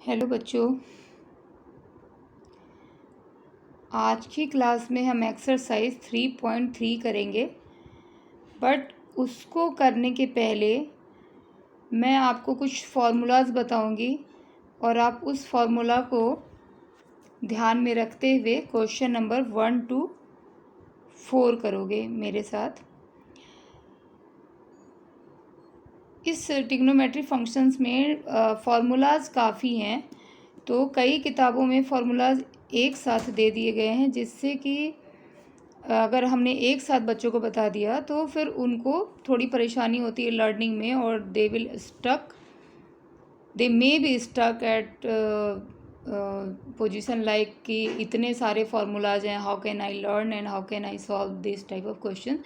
Hello बच्चों, आज की क्लास में हम एक्सरसाइज 3.3 करेंगे। बट उसको करने के पहले मैं आपको कुछ फार्मूलाज बताऊंगी और आप उस फार्मूला को ध्यान में रखते हुए क्वेश्चन नंबर 1 to 4 करोगे मेरे साथ। इस ट्रिग्नोमेट्री फंक्शंस में फार्मूलाज काफ़ी हैं, तो कई किताबों में फार्मूलाज एक साथ दे दिए गए हैं, जिससे कि अगर हमने एक साथ बच्चों को बता दिया तो फिर उनको थोड़ी परेशानी होती है लर्निंग में, और they may be stuck at position like कि इतने सारे फार्मूलाज हैं, how can I learn and how can I solve this type of question.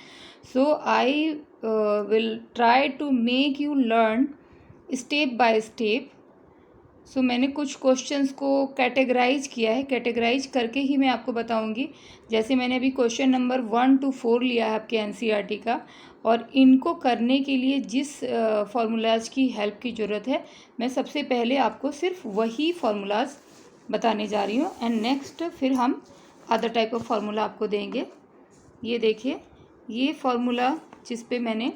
So I will try to make you learn step by step. So मैंने कुछ questions को categorise किया है, categorise करके ही मैं आपको बताऊंगी। जैसे मैंने अभी क्वेश्चन नंबर 1 to 4 लिया है आपके एनसीईआरटी का, और इनको करने के लिए जिस फार्मूलाज की हेल्प की ज़रूरत है, मैं सबसे पहले आपको सिर्फ वही फार्मूलाज बताने जा रही हूँ, एंड नेक्स्ट फिर हम अदर टाइप ऑफ फार्मूला आपको देंगे। ये देखिए, ये फार्मूला जिस पे मैंने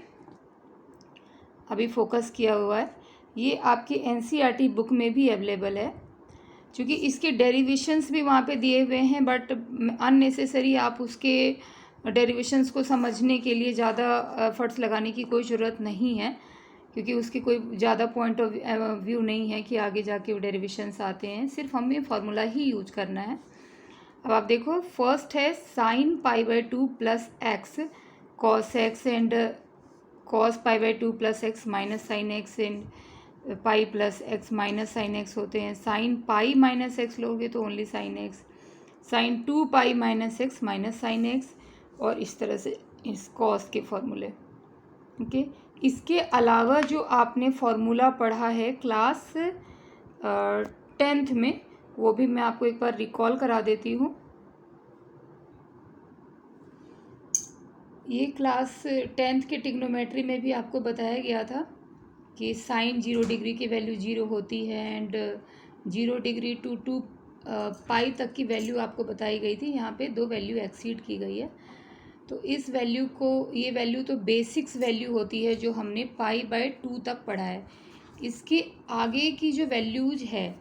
अभी फोकस किया हुआ है, ये आपकी एनसीईआरटी बुक में भी अवेलेबल है। क्योंकि इसके डेरिवेशंस भी वहाँ पे दिए हुए हैं, बट अननेसेसरी आप उसके डेरिवेशंस को समझने के लिए ज़्यादा एफर्ट्स लगाने की कोई ज़रूरत नहीं है, क्योंकि उसकी कोई ज़्यादा पॉइंट ऑफ व्यू नहीं है कि आगे जाके वो डेरिवेशंस आते हैं। सिर्फ हमें फार्मूला ही यूज करना है। अब आप देखो, फर्स्ट है sine pi by 2 plus x cos x and cos pi by 2 plus x minus sine x and pi plus x minus sine x होते हैं। साइन पाई माइनस एक्स लोगे तो only sine x, sine 2 pi minus x minus sine x, और इस तरह से इस cos के फॉर्मूले। ओके, इसके अलावा जो आपने फॉर्मूला पढ़ा है क्लास 10th में, वो भी मैं आपको एक बार रिकॉल करा देती हूँ। ये क्लास 10th के ट्रिग्नोमेट्री में भी आपको बताया गया था कि साइन 0 डिग्री की वैल्यू 0 होती है, एंड 0 डिग्री टू 2 पाई तक की वैल्यू आपको बताई गई थी। यहाँ पे 2 वैल्यू एक्सीड की गई है, तो इस वैल्यू को, ये वैल्यू तो बेसिक्स वैल्यू होती है जो हमने पाई बाय 2 तक पढ़ा है। इसके आगे की जो वैल्यूज है,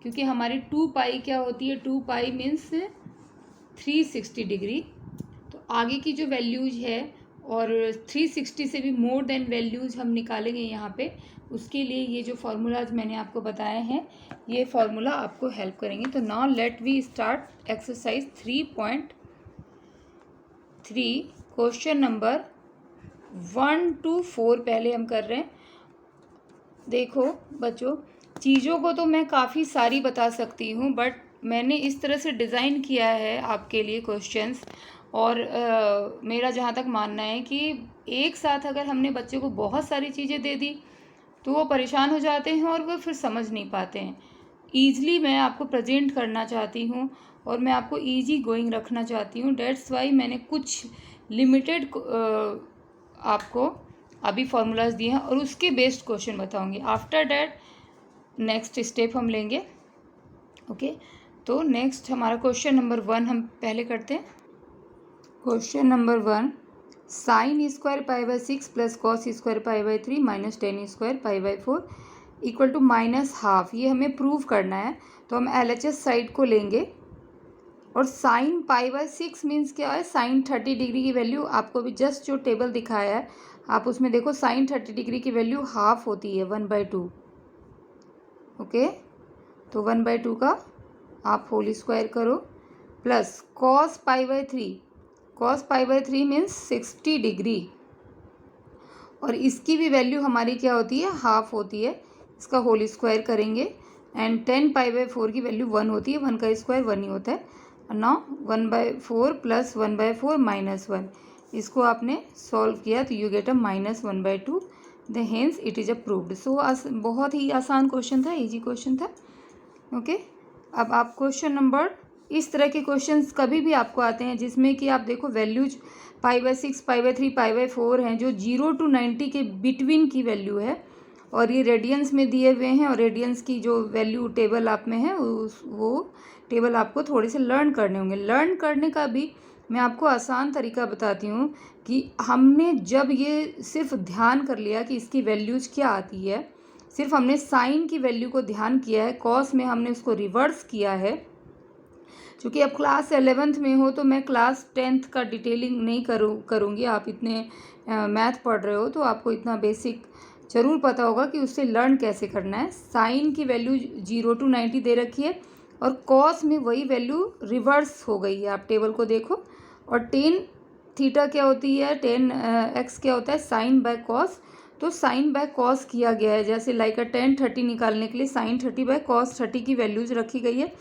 क्योंकि हमारी 2 पाई क्या होती है, 2 पाई मीन्स 360 डिग्री, तो आगे की जो वैल्यूज है और 360 से भी मोर देन वैल्यूज हम निकालेंगे यहाँ पे। उसके लिए ये जो फार्मूलाज मैंने आपको बताए हैं, ये फार्मूला आपको हेल्प करेंगे। तो now let we start exercise 3.3, question number 1 to 4 पहले हम कर रहे हैं। देखो बच्चों, चीज़ों को तो मैं काफ़ी सारी बता सकती हूँ, बट मैंने इस तरह से डिज़ाइन किया है आपके लिए क्वेश्चंस, और मेरा जहाँ तक मानना है कि एक साथ अगर हमने बच्चे को बहुत सारी चीज़ें दे दी तो वो परेशान हो जाते हैं और वो फिर समझ नहीं पाते हैं। ईज़िली मैं आपको प्रेजेंट करना चाहती हूँ और मैं आपको ईजी गोइंग रखना चाहती हूँ। डेट्स वाई मैंने कुछ लिमिटेड आपको अभी फार्मूलाज दिए हैं और उसके बेस्ड क्वेश्चन बताऊँगी। आफ्टर डैट नेक्स्ट स्टेप हम लेंगे। ओके, तो नेक्स्ट हमारा क्वेश्चन नंबर 1 हम पहले करते हैं। Question number 1, sine square pi by 6 plus cos square pi by 3 minus tan square pi by 4 equal to minus half. ये हमें प्रूव करना है, तो हम LHS साइड को लेंगे। और साइन पाई बाई 6 मीन्स क्या है, साइन 30 डिग्री की वैल्यू आपको भी जस्ट जो टेबल दिखाया है आप उसमें देखो, साइन 30 डिग्री की वैल्यू हाफ होती है 1/2। ओके, तो 1/2 का आप होल स्क्वायर करो, plus cos pi by 3, cos pi by 3 means 60 degree, और इसकी भी वैल्यू हमारी क्या होती है, हाफ होती है। इसका होल स्क्वायर करेंगे, एंड 10 पाई बाई 4 की वैल्यू 1 होती है, 1 का स्क्वायर 1 ही होता है। और नाउ 1/4 प्लस 1/4 माइनस 1, इसको आपने सॉल्व किया तो you get a minus 1/2, the hence it is a proved. So बहुत ही आसान क्वेश्चन था, इजी क्वेश्चन था। ओके, अब आप क्वेश्चन नंबर, इस तरह के क्वेश्चंस कभी भी आपको आते हैं जिसमें कि आप देखो values pi by 6, pi by 3, pi by 4 हैं, जो 0 to 90 के बिटवीन की वैल्यू है, और ये रेडियंस में दिए हुए हैं, और रेडियंस की जो वैल्यू टेबल आप में है वो टेबल आपको थोड़े से लर्न करने होंगे। लर्न करने का भी मैं आपको आसान तरीका बताती हूँ कि हमने जब ये सिर्फ ध्यान कर लिया कि इसकी वैल्यूज क्या आती है, सिर्फ हमने साइन की वैल्यू को ध्यान किया है, कॉस में हमने उसको रिवर्स किया है। क्योंकि अब क्लास 11th में हो तो मैं क्लास 10th का डिटेलिंग नहीं करूँगी। आप इतने मैथ पढ़ रहे हो तो आपको इतना बेसिक ज़रूर पता होगा कि उससे लर्न कैसे करना है। साइन की वैल्यू 0 to 90 दे रखी है, और कॉस में वही वैल्यू रिवर्स हो गई है। आप टेबल को देखो, और टेन थीटा क्या होती है, टेन एक्स क्या होता है, साइन बाय कॉस। तो साइन बाय कॉस किया गया है, जैसे लाइक टेन 30 निकालने के लिए साइन 30 बाय कॉस 30 की वैल्यूज रखी गई है,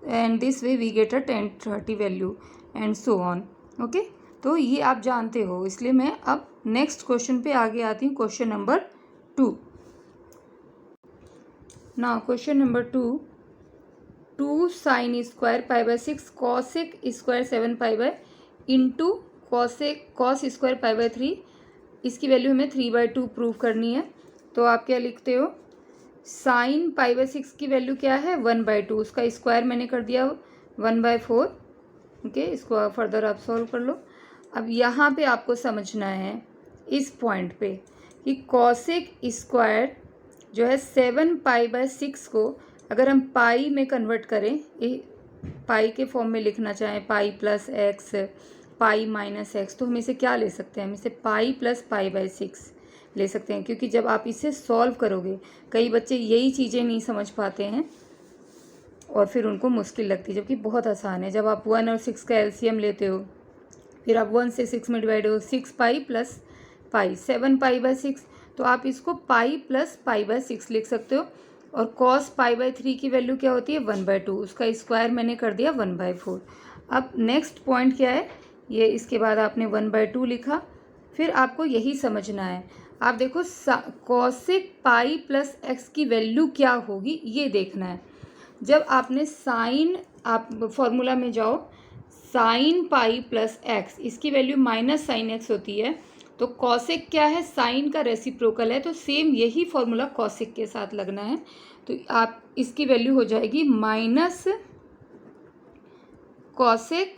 and this way we get a tan 30 value and so on. Okay, तो ये आप जानते हो, इसलिए मैं अब नेक्स्ट क्वेश्चन पे आगे आती हूँ। Question number 2। Now question number 2 sine square pi by 6 cosec square 7 pi by into cos square pi by 3, इसकी वैल्यू हमें 3/2 प्रूव करनी है। तो आप क्या लिखते हो, साइन पाई बाय 6 की वैल्यू क्या है 1/2, उसका स्क्वायर मैंने कर दिया 1/4। ओके, इसको फर्दर आप सॉल्व कर लो। अब यहाँ पे आपको समझना है इस पॉइंट पे कि कॉसेक स्क्वायर जो है 7 पाई बाय 6 को अगर हम पाई में कन्वर्ट करें, पाई के फॉर्म में लिखना चाहें, पाई प्लस एक्स, पाई माइनस एक्स, तो हम इसे क्या ले सकते हैं, हम इसे पाई प्लस पाई बाय 6 ले सकते हैं। क्योंकि जब आप इसे सॉल्व करोगे, कई बच्चे यही चीज़ें नहीं समझ पाते हैं और फिर उनको मुश्किल लगती है, जबकि बहुत आसान है। जब आप 1 और 6 का एलसीएम लेते हो, फिर आप 1 से 6 में डिवाइड हो, 6 pi plus pi 7 pi by 6, तो आप इसको पाई प्लस पाई बाय 6 लिख सकते हो। और कॉस पाई बाय 3 की वैल्यू क्या होती है 1/2, उसका स्क्वायर मैंने कर दिया 1/4। अब नेक्स्ट पॉइंट क्या है, ये इसके बाद आपने 1/2 लिखा, फिर आपको यही समझना है। आप देखो कॉसेक पाई प्लस एक्स की वैल्यू क्या होगी ये देखना है। जब आपने साइन, आप फॉर्मूला में जाओ, साइन पाई प्लस एक्स, इसकी वैल्यू माइनस साइन एक्स होती है। तो कॉसेक क्या है, साइन का रेसिप्रोकल है, तो सेम यही फॉर्मूला कॉसेक के साथ लगना है। तो आप इसकी वैल्यू हो जाएगी माइनस कॉसेक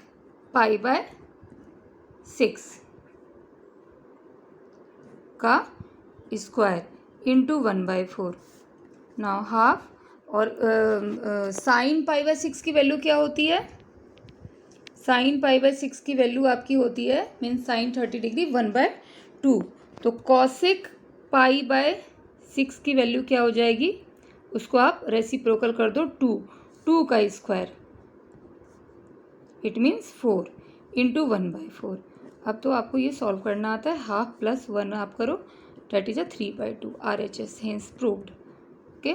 पाई बाय 6 का स्क्वायर इंटू 1/4। नाउ हाफ, और साइन पाई बाय 6 की वैल्यू क्या होती है, साइन पाई बाय 6 की वैल्यू आपकी होती है मीन साइन 30 डिग्री 1/2। तो कॉसेक पाई बाय 6 की वैल्यू क्या हो जाएगी, उसको आप रेसिप्रोकल कर दो 2 का स्क्वायर, इट मीन्स 4 इंटू 1/4। अब तो आपको ये सॉल्व करना आता है, हाफ प्लस 1 आप करो, that is a 3/2, RHS hence proved. Okay,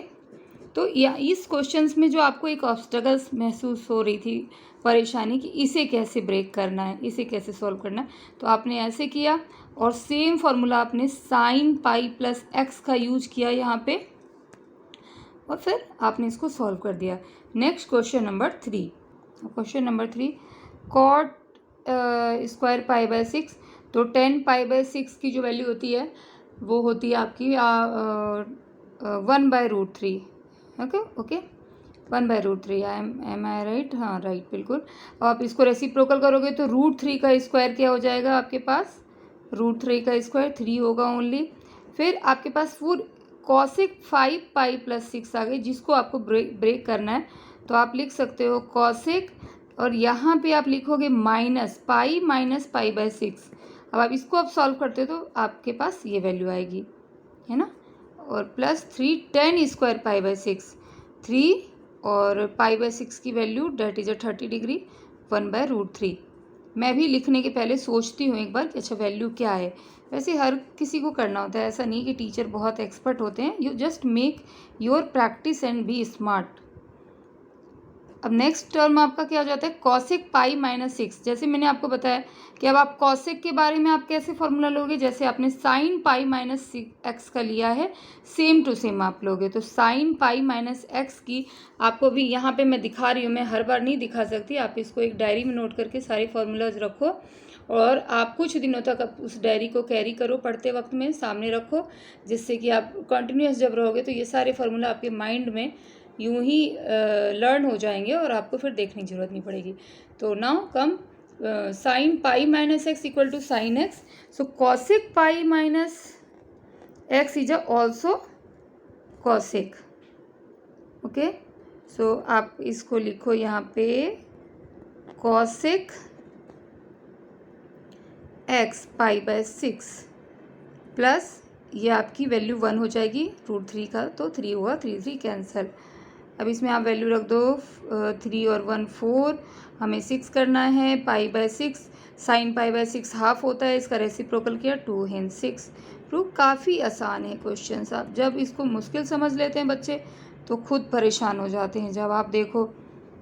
तो या इस क्वेश्चंस में जो आपको एक ऑब्स्टेकल्स महसूस हो रही थी, परेशानी कि इसे कैसे ब्रेक करना है, इसे कैसे सॉल्व करना है, तो आपने ऐसे किया, और सेम फॉर्मूला आपने साइन पाई प्लस एक्स का यूज किया यहाँ पे, और फिर आपने इसको सॉल्व कर दिया। Next question number 3। Question number 3, cot square pi by 6, तो 10 पाई बाय 6 की जो वैल्यू होती है वो होती है आपकी 1/√3। ओके 1/√3, एम आई राइट, हाँ राइट बिल्कुल। आप इसको रेसिप्रोकल करोगे तो √3 का स्क्वायर क्या हो जाएगा आपके पास, √3 का स्क्वायर 3 होगा ओनली। फिर आपके पास फूड कॉसेक 5 पाई प्लस 6 आ गई, जिसको आपको ब्रेक करना है। तो आप लिख सकते हो कॉसेक, और यहाँ पे आप लिखोगे माइनस पाई बाय 6। अब आप इसको आप सॉल्व करते हो तो आपके पास ये वैल्यू आएगी, है ना, और प्लस 3 10 स्क्वायर पाई बाय 6, 3 और पाई बाय 6 की value that is a 30 degree 1/√3। मैं भी लिखने के पहले सोचती हूँ एक बार कि अच्छा वैल्यू क्या है। वैसे हर किसी को करना होता है, ऐसा नहीं कि टीचर बहुत एक्सपर्ट होते हैं। You just make your practice and be smart. अब नेक्स्ट टर्म आपका क्या हो जाता है, कॉसेक पाई माइनस 6। जैसे मैंने आपको बताया कि अब आप कॉसेक के बारे में आप कैसे फॉर्मूला लोगे, जैसे आपने साइन पाई माइनस एक्स का लिया है, सेम टू सेम आप लोगे। तो साइन पाई माइनस एक्स की आपको भी यहाँ पे मैं दिखा रही हूँ, मैं हर बार नहीं दिखा सकती, आप इसको एक डायरी में नोट करके सारे फॉर्मूलाज रखो, और आप कुछ दिनों तक उस डायरी को कैरी करो, पढ़ते वक्त में सामने रखो, जिससे कि आप कंटिन्यूस जब रहोगे तो ये सारे फार्मूला आपके माइंड में यूं ही लर्न हो जाएंगे और आपको फिर देखने की ज़रूरत नहीं पड़ेगी। तो now come sine pi minus X equal to sine X, so cosec pi minus X is also cosec. Okay, so आप इसको लिखो यहाँ पे cosec X pi by 6 plus ये आपकी वैल्यू 1 हो जाएगी √3 का, तो 3 होगा, 3 कैंसल। अब इसमें आप वैल्यू रख दो 3 और 1 4, हमें 6 करना है, पाई by 6, sine pi by 6 half होता है, इसका रेसिप्रोकल किया 2 हेंस 6। प्रूफ काफ़ी आसान है क्वेश्चन। आप जब इसको मुश्किल समझ लेते हैं बच्चे तो खुद परेशान हो जाते हैं। जब आप देखो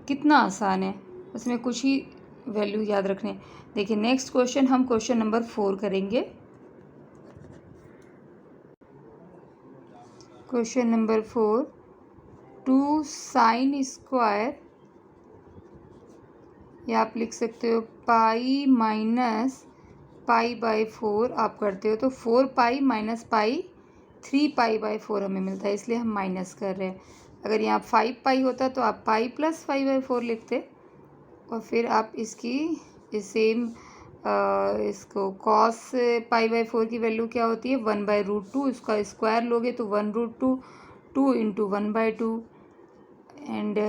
कितना आसान है, उसमें कुछ ही वैल्यू याद रखने। देखिए नेक्स्ट क्वेश्चन, हम क्वेश्चन नंबर 4 करेंगे। क्वेश्चन नंबर 4, 2 साइन स्क्वायर, या आप लिख सकते हो पाई माइनस पाई बाय 4 आप करते हो तो 4 pi minus pi 3 pi by 4 हमें मिलता है, इसलिए हम माइनस कर रहे हैं। अगर यहाँ 5 पाई होता तो आप पाई प्लस 5 बाय 4 लिखते, और फिर आप इसकी सेम इसको कॉस पाई बाय 4 की वैल्यू क्या होती है 1/√2, इसका स्क्वायर लोगे तो 1√2, 2 into 1/2, and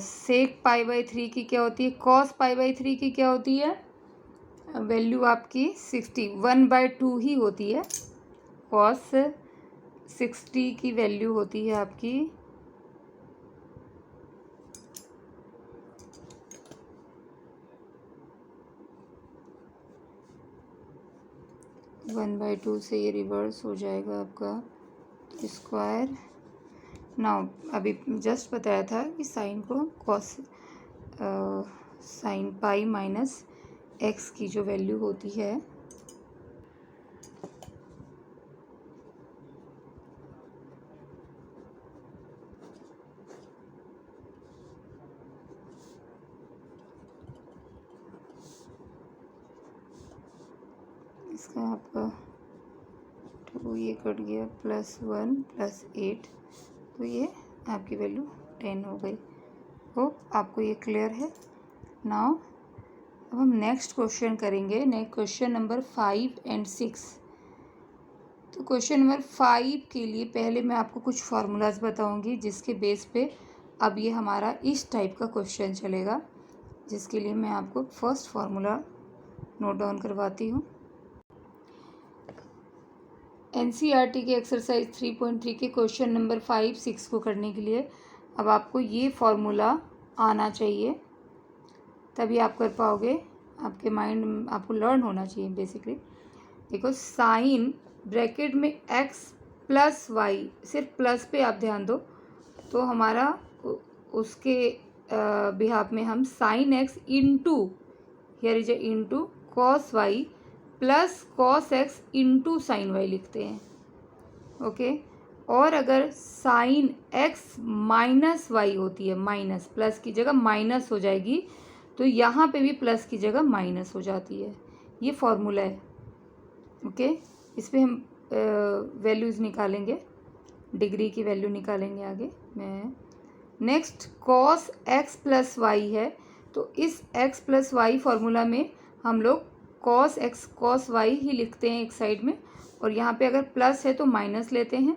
sec pi by 3 की क्या होती है, कॉस पाई बाय 3 की क्या होती है वैल्यू आपकी 60, 1/2 ही होती है। कॉस 60 की वैल्यू होती है आपकी 1/2 से ये रिवर्स हो जाएगा आपका स्क्वायर। नाउ अभी जस्ट बताया था कि साइन को cos sine pi minus x की जो वैल्यू होती है इसका आपका 2 ये कट गया +1 + 8, तो ये आपकी वैल्यू 10 हो गई। होप आपको ये क्लियर है। नाउ अब हम नेक्स्ट क्वेश्चन करेंगे। नेक्स्ट क्वेश्चन नंबर 5 और 6। तो क्वेश्चन नंबर 5 के लिए पहले मैं आपको कुछ फार्मूलाज बताऊंगी, जिसके बेस पे अब ये हमारा इस टाइप का क्वेश्चन चलेगा, जिसके लिए मैं आपको फर्स्ट फार्मूला नोट डाउन करवाती हूँ। NCERT के एक्सरसाइज 3.3 के क्वेश्चन नंबर 5, 6 को करने के लिए अब आपको ये फार्मूला आना चाहिए, तभी आप कर पाओगे। आपके माइंड आपको लर्न होना चाहिए बेसिकली। देखो साइन ब्रैकेट में x प्लस वाई, सिर्फ प्लस पे आप ध्यान दो, तो हमारा उसके बिहाफ में हम sine x into, here is a into cos y plus cos x into sine y लिखते हैं। ओके, और अगर साइन एक्स माइनस वाई होती है, माइनस, प्लस की जगह माइनस हो जाएगी, तो यहाँ पे भी प्लस की जगह माइनस हो जाती है। ये फॉर्मूला है। ओके, इस पर हम वैल्यूज़ निकालेंगे, डिग्री की वैल्यू निकालेंगे आगे मैं। Next cos x plus y है, तो इस एक्स प्लस वाई फार्मूला में हम लोग cos x cos why he लिखते हैं एक साइड में, और यहाँ पे अगर प्लस है तो माइनस लेते हैं,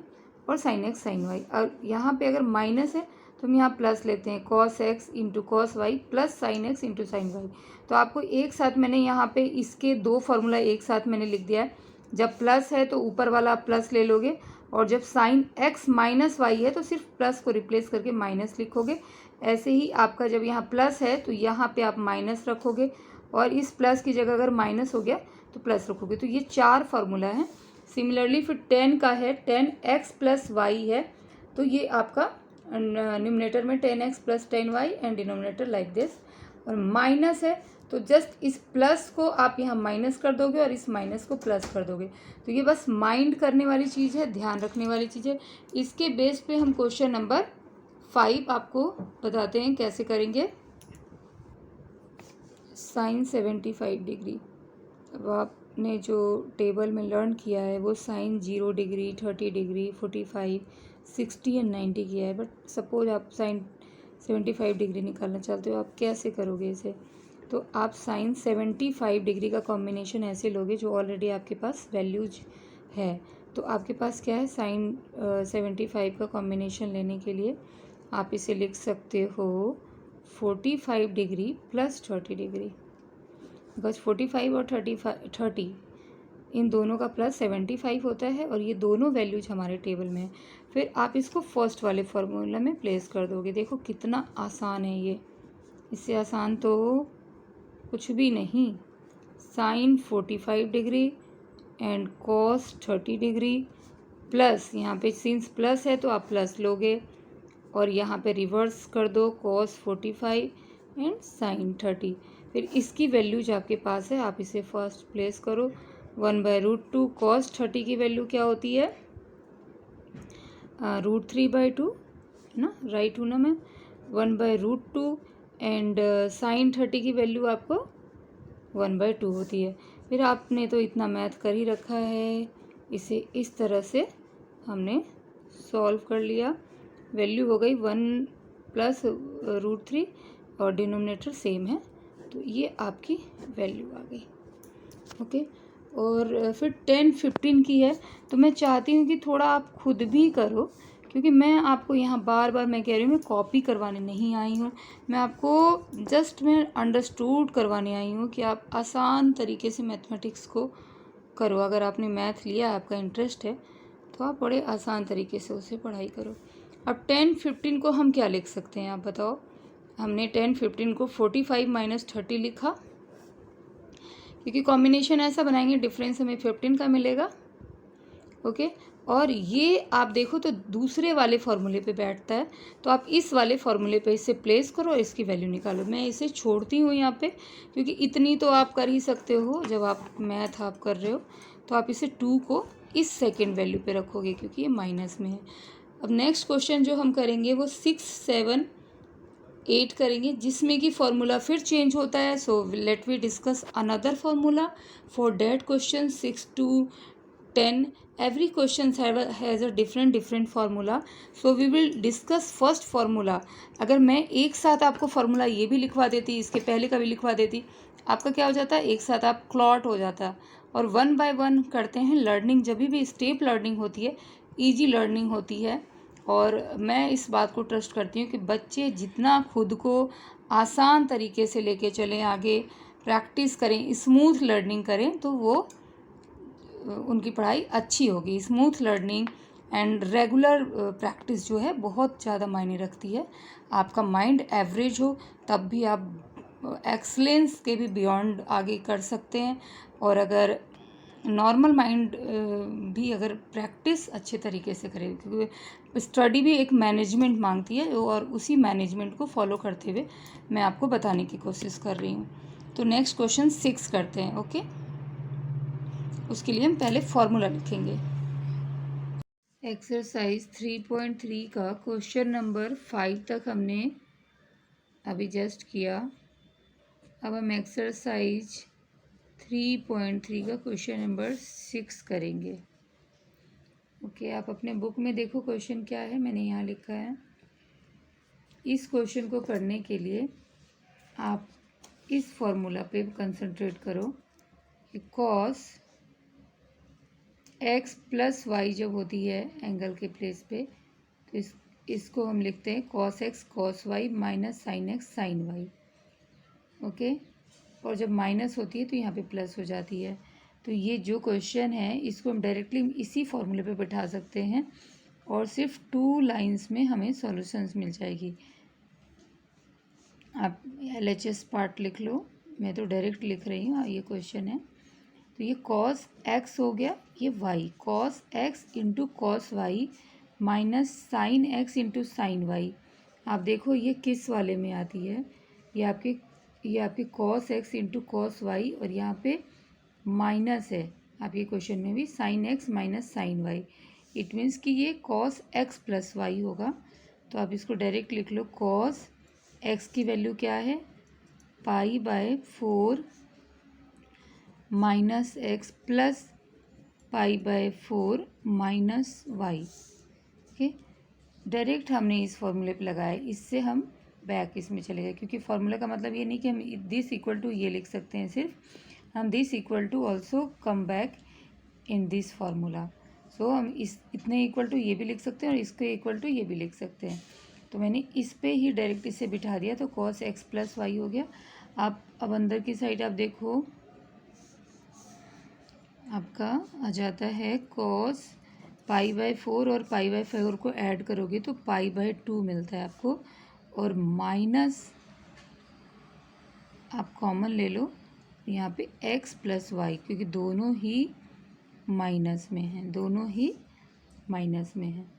और साइन एक्स साइन वाई। और यहाँ पे अगर माइनस है तो हम यहाँ प्लस लेते हैं, cos x into cos y plus sine x into sine y. तो आपको एक साथ मैंने यहाँ पे इसके दो फार्मूला एक साथ मैंने लिख दिया है। जब प्लस है तो ऊपर वाला आप प्लस ले लोगे, और जब साइन एक्स माइनस वाई है तो सिर्फ प्लस को रिप्लेस करके माइनस लिखोगे। ऐसे ही आपका जब यहाँ प्लस है तो यहाँ पे आप माइनस रखोगे, और इस प्लस की जगह अगर माइनस हो गया तो प्लस रखोगे। तो ये 4 फार्मूला हैं। सिमिलरली फिर 10 का है, 10x प्लस वाई है, तो ये आपका न्यूमरेटर में 10x plus 10y and denominator like this. और माइनस है तो जस्ट इस प्लस को आप यहाँ माइनस कर दोगे और इस माइनस को प्लस कर दोगे। तो ये बस माइंड करने वाली चीज़ है, ध्यान रखने वाली चीज़ है। इसके बेस पे हम क्वेश्चन नंबर 5 आपको बताते हैं कैसे करेंगे। Sine 75 degree. अब आपने जो टेबल में लर्न किया है वो साइन 0 डिग्री, 30 डिग्री, 45, 60 एंड 90 किया है, बट सपोज आप साइन 75 डिग्री निकालना चाहते हो, आप कैसे करोगे इसे? तो आप साइन 75 डिग्री का कॉम्बिनेशन ऐसे लोगे जो ऑलरेडी आपके पास वैल्यूज है। तो आपके पास क्या है, साइन 75 का कॉम्बिनेशन लेने के लिए आप इसे लिख सकते हो 45 डिग्री प्लस 30 डिग्री, बिकॉज 45 और 30 इन दोनों का प्लस 75 होता है और ये दोनों वैल्यूज हमारे टेबल में है। फिर आप इसको फर्स्ट वाले फार्मूला में प्लेस कर दोगे। देखो कितना आसान है ये, इससे आसान तो कुछ भी नहीं। Sine 45 degree and cos 30 degree plus, यहाँ पे सिंस प्लस है तो आप प्लस लोगे और यहाँ पे रिवर्स कर दो, कॉस 45 एंड साइन 30। फिर इसकी वैल्यूज आपके पास है, आप इसे फर्स्ट प्लेस करो। 1/√2 कॉस 30 की वैल्यू क्या होती है, √3/2 ना, राइट हूँ ना मैं? 1/√2 एंड साइन 30 की वैल्यू आपको 1/2 होती है। फिर आपने तो इतना मैथ कर ही रखा है, इसे इस तरह से हमने सॉल्व कर लिया। वैल्यू हो गई 1 प्लस √3 और डिनोमिनेटर सेम है, तो ये आपकी वैल्यू आ गई। ओके, और फिर 10, 15 की है, तो मैं चाहती हूँ कि थोड़ा आप खुद भी करो, क्योंकि मैं आपको यहाँ बार बार मैं कह रही हूँ, मैं कॉपी करवाने नहीं आई हूँ, मैं आपको जस्ट मैं अंडरस्टूड करवाने आई हूँ कि आप आसान तरीके से मैथमेटिक्स को करो। अगर आपने मैथ लिया, आपका इंटरेस्ट है, तो आप बड़े आसान तरीके से उसे पढ़ाई करो। अब 10, 15 को हम क्या लिख सकते हैं, आप बताओ? हमने 10, 15 को 45 माइनस 30 लिखा, क्योंकि कॉम्बिनेशन ऐसा बनाएंगे डिफरेंस हमें 15 का मिलेगा। ओके, और ये आप देखो तो दूसरे वाले फॉर्मूले पे बैठता है, तो आप इस वाले फॉर्मूले पे इसे प्लेस करो और इसकी वैल्यू निकालो। मैं इसे छोड़ती हूँ यहाँ पे, क्योंकि इतनी तो आप कर ही सकते हो जब आप मैथ आप कर रहे हो। तो आप इसे 2 को इस सेकेंड वैल्यू पे रखोगे, क्योंकि ये माइनस में है। अब नेक्स्ट क्वेश्चन जो हम करेंगे वो 6, 7, 8 करेंगे, जिसमें कि फॉर्मूला फिर चेंज होता है। So let we discuss another formula for that question 6 to 10. Every question has a different formula. So we will discuss first formula. अगर मैं एक साथ आपको फॉर्मूला ये भी लिखवा देती, इसके पहले का भी लिखवा देती, आपका क्या हो जाता है, एक साथ आप क्लॉट हो जाता। और 1 by 1 करते हैं लर्निंग। जब भी स्टेप लर्निंग होती है, ईजी लर्निंग होती है। और मैं इस बात को ट्रस्ट करती हूँ कि बच्चे जितना खुद को आसान तरीके से लेके चलें, आगे प्रैक्टिस करें, स्मूथ लर्निंग करें, तो वो उनकी पढ़ाई अच्छी होगी। Smooth learning and regular practice जो है बहुत ज़्यादा मायने रखती है। आपका माइंड एवरेज हो तब भी आप एक्सलेंस के भी बियॉन्ड आगे कर सकते हैं। और अगर नॉर्मल माइंड भी अगर प्रैक्टिस अच्छे तरीके से करे, क्योंकि स्टडी भी एक मैनेजमेंट मांगती है, और उसी मैनेजमेंट को फॉलो करते हुए मैं आपको बताने की कोशिश कर रही हूँ। तो नेक्स्ट क्वेश्चन 6 करते हैं। ओके, उसके लिए हम पहले फॉर्मूला लिखेंगे। एक्सरसाइज 3.3 का क्वेश्चन नंबर 5 तक हमने अभी जस्ट किया। अब हम एक्सरसाइज 3.3 का क्वेश्चन नंबर 6 करेंगे। ओके, आप अपने बुक में देखो क्वेश्चन क्या है, मैंने यहाँ लिखा है। इस क्वेश्चन को करने के लिए आप इस फॉर्मूला पे कंसंट्रेट करो कि कॉस x प्लस वाई जब होती है एंगल के प्लेस पे, तो इसको हम लिखते हैं cos x cos y minus sine x sine y. Okay, और जब माइनस होती है तो यहाँ पे प्लस हो जाती है। तो ये जो क्वेश्चन है इसको हम डायरेक्टली इसी फॉर्मूले पे बैठा सकते हैं, और सिर्फ 2 लाइंस में हमें सॉल्यूशंस मिल जाएगी। आप LHS पार्ट लिख लो, मैं तो डायरेक्ट लिख रही हूँ। ये क्वेश्चन है, तो ये कॉस x हो गया, ये y, cos x into cos y minus sine x into sine y. आप देखो ये किस वाले में आती है, ये आपकी cos x into cos y, और यहाँ पे माइनस है आपके क्वेश्चन में भी sine x minus sine y. It means कि ये कॉस x प्लस वाई होगा। तो आप इसको डायरेक्ट लिख लो, कॉस x की वैल्यू क्या है, pi minus X plus pi by 4 minus Y. Okay, direct हमने इस फॉर्मूले पे लगाया, इससे हम बैक इसमें चले गए, क्योंकि फॉर्मूला का मतलब ये नहीं कि हम दिस इक्वल टू ये लिख सकते हैं, सिर्फ हम this equal to also come back in this formula. So हम इस इतने इक्वल टू ये भी लिख सकते हैं और इसके इक्वल टू ये भी लिख सकते हैं। तो मैंने इस पे ही डायरेक्ट इसे बिठा दिया, तो कॉस एक्स प्लस वाई हो गया। आप अब अंदर की साइड आप देखो, आपका आ जाता है कॉस पाई बाय 4 और पाई बाय 4 को ऐड करोगे तो पाई बाय 2 मिलता है आपको, और माइनस आप कॉमन ले लो यहाँ पे एक्स प्लस वाई, क्योंकि दोनों ही माइनस में हैं, दोनों ही माइनस में हैं।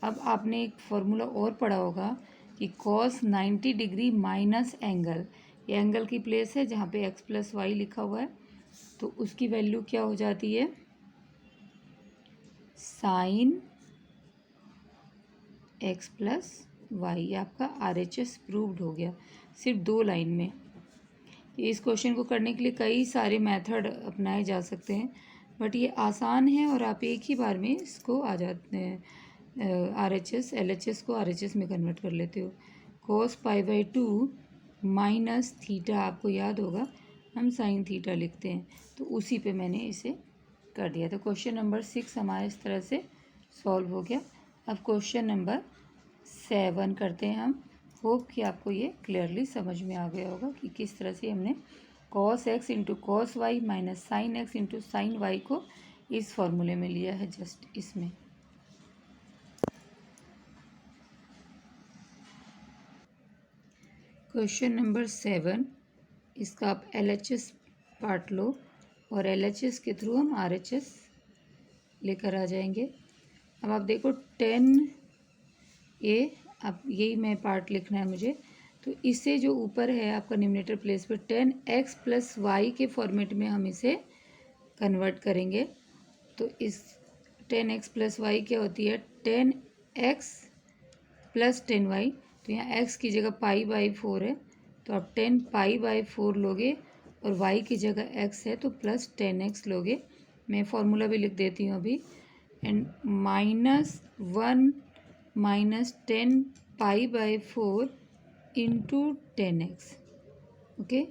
अब आपने एक फॉर्मूला और पढ़ा होगा कि कॉस 90 डिग्री माइनस एंगल, ये एंगल की प्लेस है जहाँ पे एक्स प्लस वाई लिखा हुआ है, तो उसकी वैल्यू क्या हो जाती है, साइन एक्स प्लस वाई। आपका RHS प्रूव्ड हो गया सिर्फ 2 लाइन में। इस क्वेश्चन को करने के लिए कई सारे मेथड अपनाए जा सकते हैं, बट ये आसान है और आप एक ही बार में इसको आ जाते हैं, RHS LHS को RHS में कन्वर्ट कर लेते हो। cos pi by 2 minus theta, आपको याद होगा हम साइन थीटा लिखते हैं, तो उसी पे मैंने इसे कर दिया। तो क्वेश्चन नंबर 6 हमारा इस तरह से सॉल्व हो गया। अब क्वेश्चन नंबर 7 करते हैं हम। होप कि आपको ये क्लियरली समझ में आ गया होगा कि किस तरह से हमने cos x into cos y minus sine x into sine y को इस फॉर्मूले में लिया है, जस्ट इसमें। क्वेश्चन नंबर 7, इसका आप LHS पार्ट लो और LHS के थ्रू हम RHS लेकर आ जाएंगे। अब आप देखो 10A, अब यही मैं पार्ट लिखना है मुझे, तो इसे जो ऊपर है आपका निम्नरेटर प्लेस पे 10x प्लस वाई के फॉर्मेट में हम इसे कन्वर्ट करेंगे। तो इस 10x प्लस वाई क्या होती है, 10x प्लस 10y, तो यहाँ x की जगह पाई बाई 4 है, तो आप 10 पाई बाई 4 लोगे और y की जगह x है तो प्लस 10x लोगे। मैं फॉर्मूला भी लिख देती हूँ अभी, and minus 1 minus 10 pi by 4 into 10x, okay,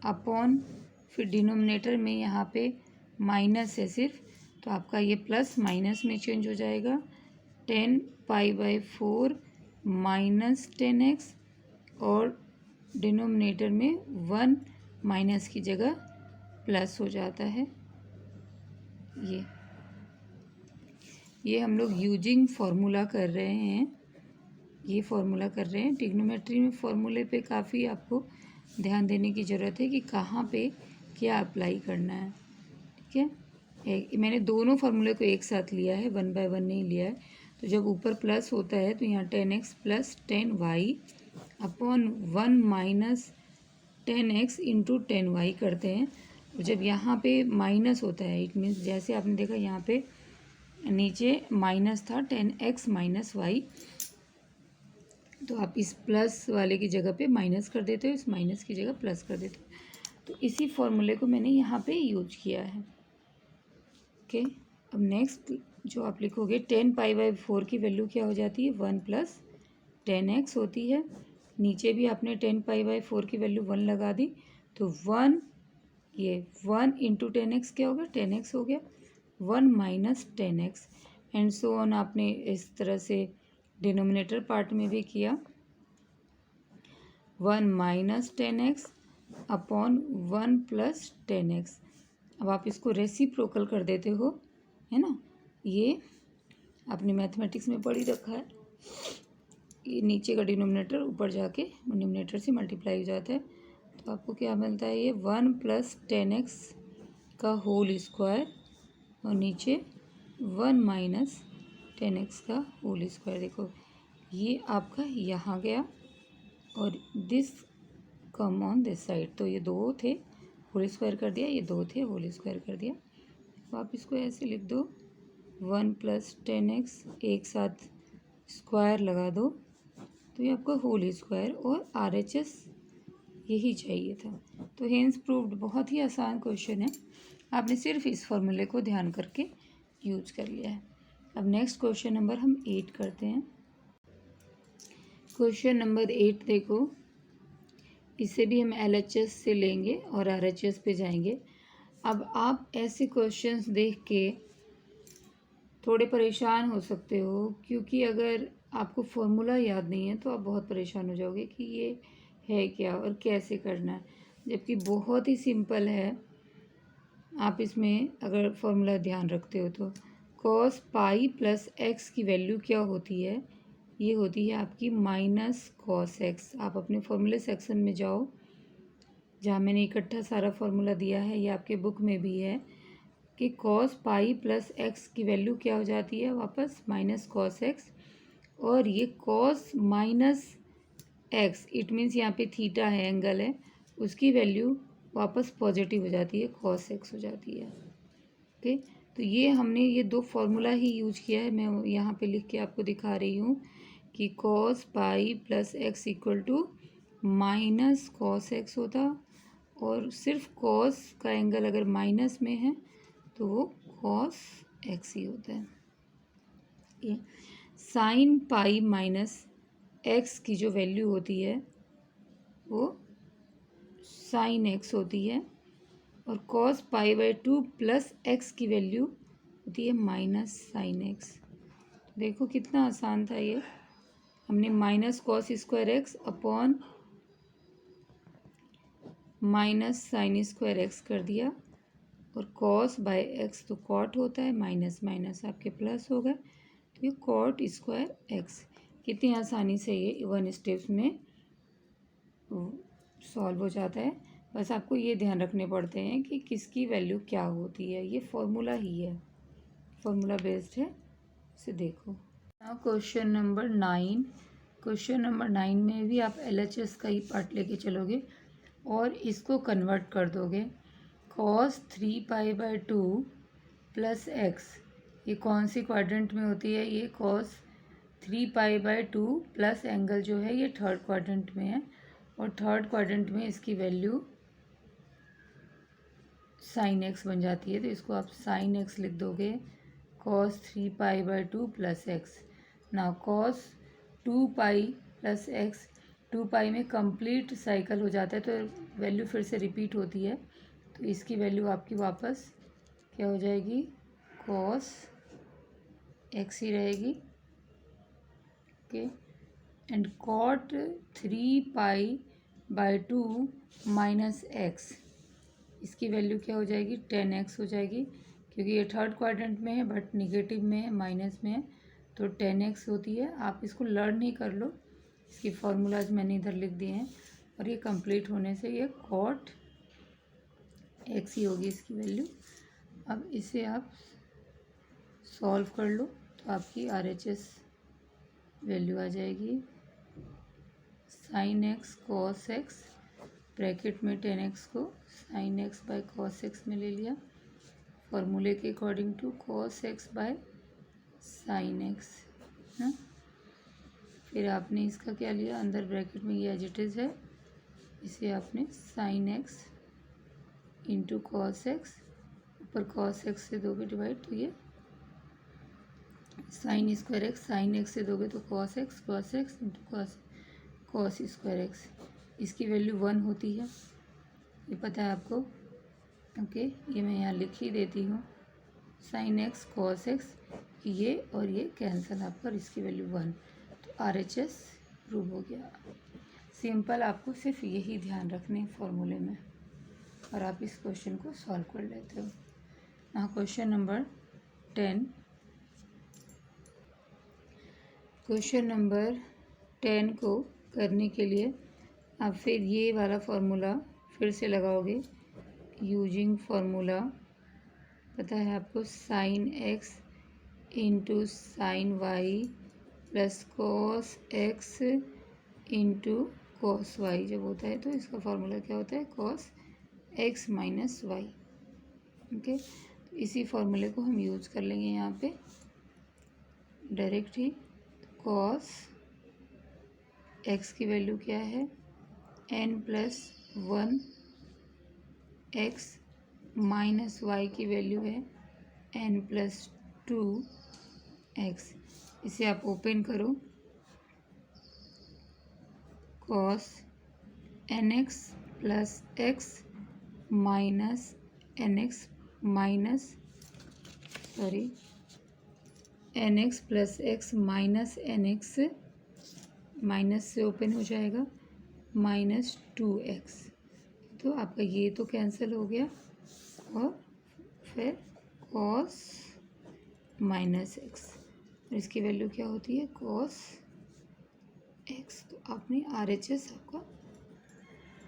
upon, फिर डिनोमिनेटर में यहाँ पे माइनस है सिर्फ, तो आपका ये प्लस माइनस में चेंज हो जाएगा, 10 पाई बाई 4 माइनस 10x, और डिनोमिनेटर में 1 माइनस की जगह प्लस हो जाता है। ये हम लोग यूजिंग फार्मूला कर रहे हैं, ये फार्मूला कर रहे हैं। ट्रिग्नोमेट्री में फार्मूले पे काफ़ी आपको ध्यान देने की ज़रूरत है कि कहाँ पे क्या अप्लाई करना है, ठीक है। मैंने दोनों फार्मूले को एक साथ लिया है, 1 बाय 1 नहीं लिया है। तो जब ऊपर प्लस होता है तो यहाँ 10x plus 10y upon 1 minus 10x into 10y करते हैं। और जब यहाँ पे माइनस होता है, इट मीन्स जैसे आपने देखा यहाँ पे नीचे माइनस था 10x माइनस y, तो आप इस प्लस वाले की जगह पे माइनस कर देते हो, इस माइनस की जगह प्लस कर देते हो। तो इसी फॉर्मूले को मैंने यहाँ पे यूज किया है, ओके। अब नेक्स्ट जो आप लिखोगे 10 पाई बाई 4 की वैल्यू क्या हो जाती है, 1 प्लस 10x होती है। नीचे भी आपने 10 पाई बाई 4 की वैल्यू 1 लगा दी, तो 1, ये 1 इंटू 10x क्या हो गया, 10x हो गया, 1 minus 10x, and so on. आपने इस तरह से डिनोमिनेटर पार्ट में भी किया, 1 minus 10x upon 1 plus 10x। अब आप इसको रेसिप्रोकल कर देते हो, है ना, ये आपने मैथमेटिक्स में पढ़ ही रखा है। ये नीचे का डिनोमिनेटर ऊपर जाके न्यूमरेटर से मल्टीप्लाई हो जाता है, तो आपको क्या मिलता है, ये 1 प्लस 10x का होल स्क्वायर और नीचे 1 माइनस 10x का होल स्क्वायर। देखो ये आपका यहाँ गया और this come on this side, तो ये 2 थे, होल स्क्वायर कर दिया, ये 2 थे, होल स्क्वायर कर दिया। तो आप इसको ऐसे लिख दो, 1 प्लस 10x एक साथ स्क्वायर लगा दो, तो ये आपका होल स्क्वायर, और RHS यही चाहिए था। तो हेंस प्रूव्ड बहुत ही आसान क्वेश्चन है, आपने सिर्फ इस फॉर्मूले को ध्यान करके यूज कर लिया है। अब नेक्स्ट क्वेश्चन नंबर हम 8 करते हैं। क्वेश्चन नंबर 8 देखो, इसे भी हम LHS से लेंगे और RHS पे जाएंगे। अब आप ऐसे क्वेश्चंस देख के थोड़े परेशान हो सकते हो, क्योंकि अगर आपको फॉर्मूला याद नहीं है तो आप बहुत परेशान हो जाओगे कि ये है क्या और कैसे करना है, जबकि बहुत ही सिंपल है। आप इसमें अगर फॉर्मूला ध्यान रखते हो तो cos पाई प्लस एक्स की वैल्यू क्या होती है, ये होती है आपकी माइनस cos एक्स। आप अपने फॉर्मूले सेक्शन में जाओ, जहाँ मैंने इकट्ठा सारा फॉर्मूला दिया है, ये आपके बुक में भी है कि cos पाई प्लस एक्स की वैल्यू क्या हो जाती है, वापस माइनस cos एक्स। और ये cos minus x, it means यहाँ पे थीटा है, एंगल है, उसकी वैल्यू वापस पॉजिटिव हो जाती है, cos एक्स हो जाती है। ओके, तो ये हमने ये दो फार्मूला ही यूज किया है। मैं यहाँ पे लिख के आपको दिखा रही हूँ कि cos pi plus x equal to minus cos x होता, और सिर्फ cos का एंगल अगर माइनस में है तो वो cos एक्स ही होता है। ये साइन पाई माइनस एक्स की जो वैल्यू होती है वो साइन एक्स होती है, और cos pi by 2 plus x की वैल्यू होती है माइनस साइन एक्स। देखो कितना आसान था ये, हमने minus cos square x upon minus sine square x कर दिया, और cos बाय एक्स तो कॉट होता है, माइनस माइनस आपके प्लस हो गए, तो ये कॉट स्क्वायर एक्स। कितनी आसानी से ये 1 स्टेप्स में सॉल्व हो जाता है। बस आपको ये ध्यान रखने पड़ते हैं कि किसकी वैल्यू क्या होती है, ये फॉर्मूला ही है, फॉर्मूला बेस्ड है, इसे देखो। Now question number 9। Question number 9 में भी आप LHS का ही पार्ट लेके चलोगे और इसको कन्वर्ट कर दोगे। cos 3 pi by 2 plus x, ये कौन सी क्वाड्रेंट में होती है, ये cos 3 pi by 2 plus angle जो है ये थर्ड क्वाड्रेंट में है, और थर्ड क्वाड्रेंट में इसकी वैल्यू साइन एक्स बन जाती है, तो इसको आप साइन एक्स लिख दोगे, cos 3 pi by 2 plus x. ना cos 2 पाई प्लस एक्स, 2 पाई में कंप्लीट साइकिल हो जाता है तो वैल्यू फिर से रिपीट होती है, तो इसकी वैल्यू आपकी वापस क्या हो जाएगी, cos एक्स ही रहेगी। Okay, and cot 3 pi by 2 minus x, इसकी वैल्यू क्या हो जाएगी, 10x हो जाएगी, क्योंकि ये थर्ड क्वाड्रेंट में है बट निगेटिव में है, माइनस में है, तो 10x होती है। आप इसको लर्न ही कर लो, इसकी फार्मूलाज मैंने इधर लिख दिए हैं, और ये कंप्लीट होने से ये cot x ही होगी इसकी वैल्यू। अब इसे आप सॉल्व कर लो तो आपकी RHS वैल्यू आ जाएगी, sine x cos x, bracket में 10x को sine x by cos x में ले लिया, फॉर्मूले के according to cos x by sine x ना। फिर आपने इसका क्या लिया, अंदर ब्रैकेट में ये एज इट इज़ है, इसे आपने sign x into cos x, ऊपर cos एक्स से दोगे डिवाइड, तो ये sign square x, sine x से दोगे तो cos x into cos square x, इसकी वैल्यू 1 होती है, ये पता है आपको। ओके, ये मैं यहाँ लिख ही देती हूँ, साइन एक्स cos एक्स, ये और ये कैंसिल आपका, और इसकी वैल्यू 1, तो RHS प्रूव हो गया। सिंपल, आपको सिर्फ यही ध्यान रखने फॉर्मूले में, और आप इस क्वेश्चन को सॉल्व कर लेते हो। ना क्वेश्चन नंबर 10। क्वेश्चन नंबर 10 को करने के लिए आप फिर ये वाला फार्मूला फिर से लगाओगे, यूजिंग फार्मूला पता है आपको, sine x into sine y plus cos x into cos y जब होता है तो इसका फार्मूला क्या होता है, cos x minus Y. Okay, तो इसी फार्मूले को हम यूज कर लेंगे यहाँ पे डायरेक्ट ही। कॉस एक्स की वैल्यू क्या है, n+1 x माइनस वाई की वैल्यू है n+2 x। इसे आप ओपन करो, cos nx plus x minus nx nx plus x minus nx minus से ओपन हो जाएगा -2x। तो आपका ये तो कैंसिल हो गया और फिर cos -x और इसकी वैल्यू क्या होती है cos x। तो आपने RHS आपका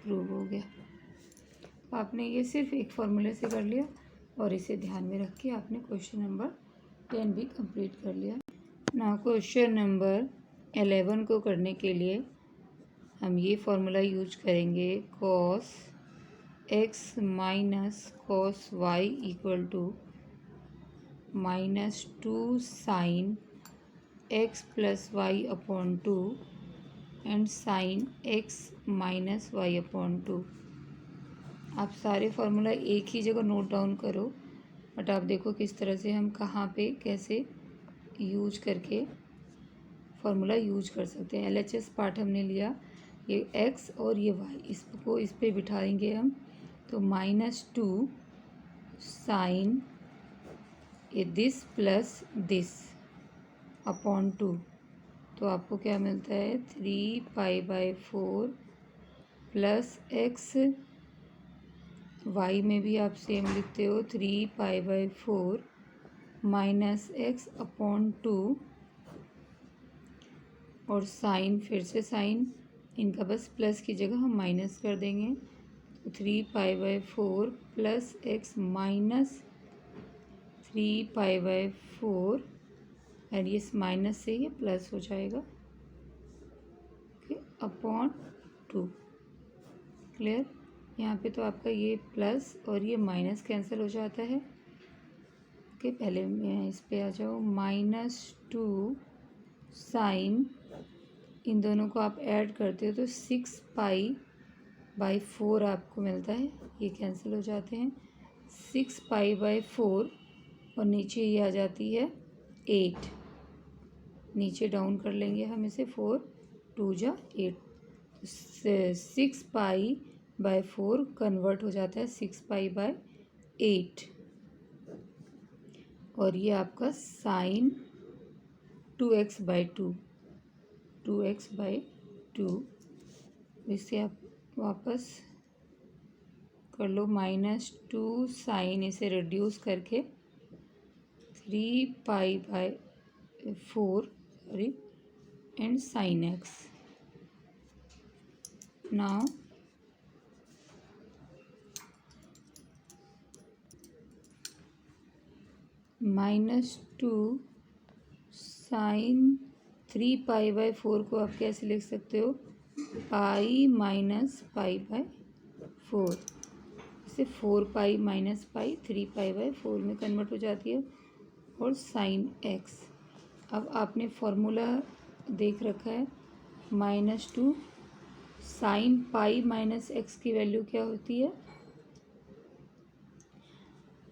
प्रूव हो गया। आपने ये सिर्फ एक फॉर्मूले से कर लिया और इसे ध्यान में रख के आपने क्वेश्चन नंबर 10 भी कंप्लीट कर लिया। ना क्वेश्चन नंबर 11 को करने के लिए हम ये फॉर्मूला यूज करेंगे cos x minus cos y equal to -2 sin x plus y upon 2 and sin x minus y upon 2। आप सारे फार्मूला एक ही जगह नोट डाउन करो, बट आप देखो किस तरह से हम कहाँ पे कैसे यूज करके फार्मूला यूज कर सकते हैं। LHS पार्ट हमने लिया, ये x और ये y, इसको इस पे बिठाएंगे हम, तो -2 साइन ये दिस प्लस दिस अपॉन 2, तो आपको क्या मिलता है 3π/4 प्लस x, y में भी आप सेम लिखते हो 3π/4 माइनस x अपॉन 2 और साइन, फिर से साइन, इनका बस प्लस की जगह हम माइनस कर देंगे, तो 3π/4 प्लस x माइनस 3π/4 एंड ये माइनस से ये प्लस हो जाएगा अपॉन 2। क्लियर? यहाँ पे तो आपका ये प्लस और ये माइनस कैंसिल हो जाता है। ओके, पहले मैं इस पे आ जाओ, -2 साइन, इन दोनों को आप ऐड करते हो तो 6π/4 आपको मिलता है, ये कैंसिल हो जाते हैं 6π/4 और नीचे ये आ जाती है 8, नीचे डाउन कर लेंगे हम इसे, 4 2 जा 8, 6π/4 कन्वर्ट हो जाता है 6π/8 और ये आपका साइन 2x/2 इसे आप वापस कर लो, -2 साइन, इसे रिड्यूस करके 3π/4 and sine x। Now -2 sine 3π/4 को आप कैसे लिख सकते हो, पाई माइनस π/4, इसे 4π माइनस पाई 3π/4 में कन्वर्ट हो जाती है और साइन x। अब आपने फॉर्मूला देख रखा है, -2 साइन पाई माइनस x की वैल्यू क्या होती है,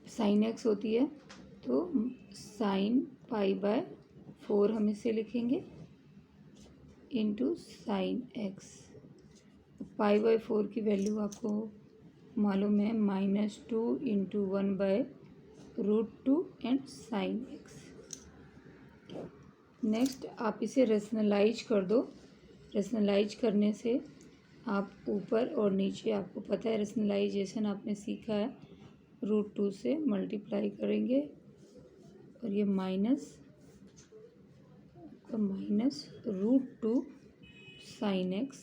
साइन x होती है, तो साइन π/4 हम इसे लिखेंगे इंटू साइन x। π/4 की वैल्यू आपको मालूम है, -2 into 1/√2 and sine x। Next आप इसे रेशनलाइज कर दो, रेशनलाइज करने से आप ऊपर और नीचे, आपको पता है रेशनलाइजेशन आपने सीखा है, √2 से मल्टीप्लाई करेंगे और ये -√2 साइन x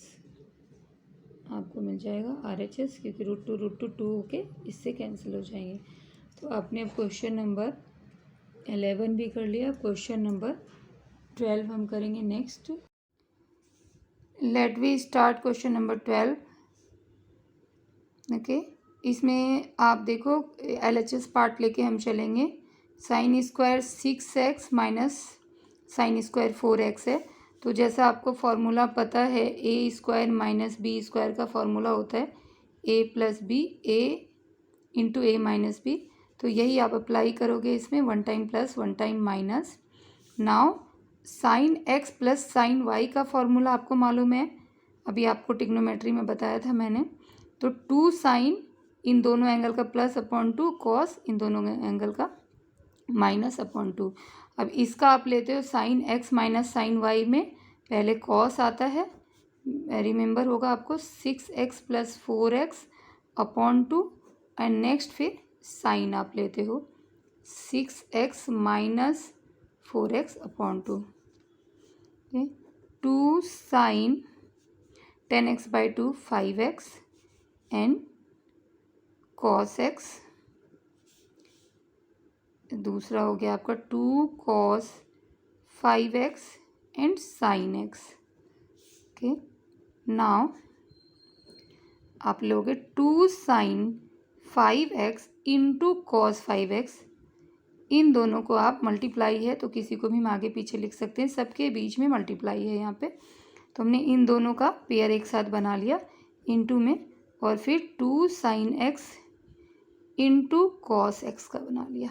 आपको मिल जाएगा RHS, क्योंकि √2 2 होके इससे कैंसिल हो जाएंगे। तो आपने अब क्वेश्चन नंबर 11 भी कर लिया, क्वेश्चन नंबर 12 हम करेंगे next. Let we start question number 12। Okay, इसमें आप देखो LHS पार्ट लेके हम चलेंगे। sin² 6x minus sin² 4x है, तो जैसा आपको फॉर्मूला पता है, ए स्क्वायर माइनस बी स्क्वायर का फॉर्मूला होता है a plus b, a into a minus B. तो यही आप अप्लाई करोगे इसमें, one time plus one time minus. Now sine x plus sine y का फॉर्मूला आपको मालूम है, अभी आपको ट्रिग्नोमेट्री में बताया था मैंने। तो टू साइन इन दोनों एंगल का प्लस अपॉन टू, कॉस इन दोनों एंगल का माइनस अपॉन टू। अब इसका आप लेते हो sine x minus sine y में पहले कॉस आता है, रिमेंबर होगा आपको, 6x plus 4x upon two, and next फिर साइन आप लेते हो 6x minus 4x upon two. Two sine 10x by two 5x and cos x, दूसरा हो गया आपका 2 cos 5x and sine x। Okay, now आप लोगे 2 sign 5x into cos 5x। इन दोनों को आप मल्टीप्लाई है तो किसी को भी हम आगे पीछे लिख सकते हैं, सबके बीच में मल्टीप्लाई है यहाँ पे। तो हमने इन दोनों का पेयर एक साथ बना लिया इंटू में, और फिर 2 sine x into cos x का बना लिया।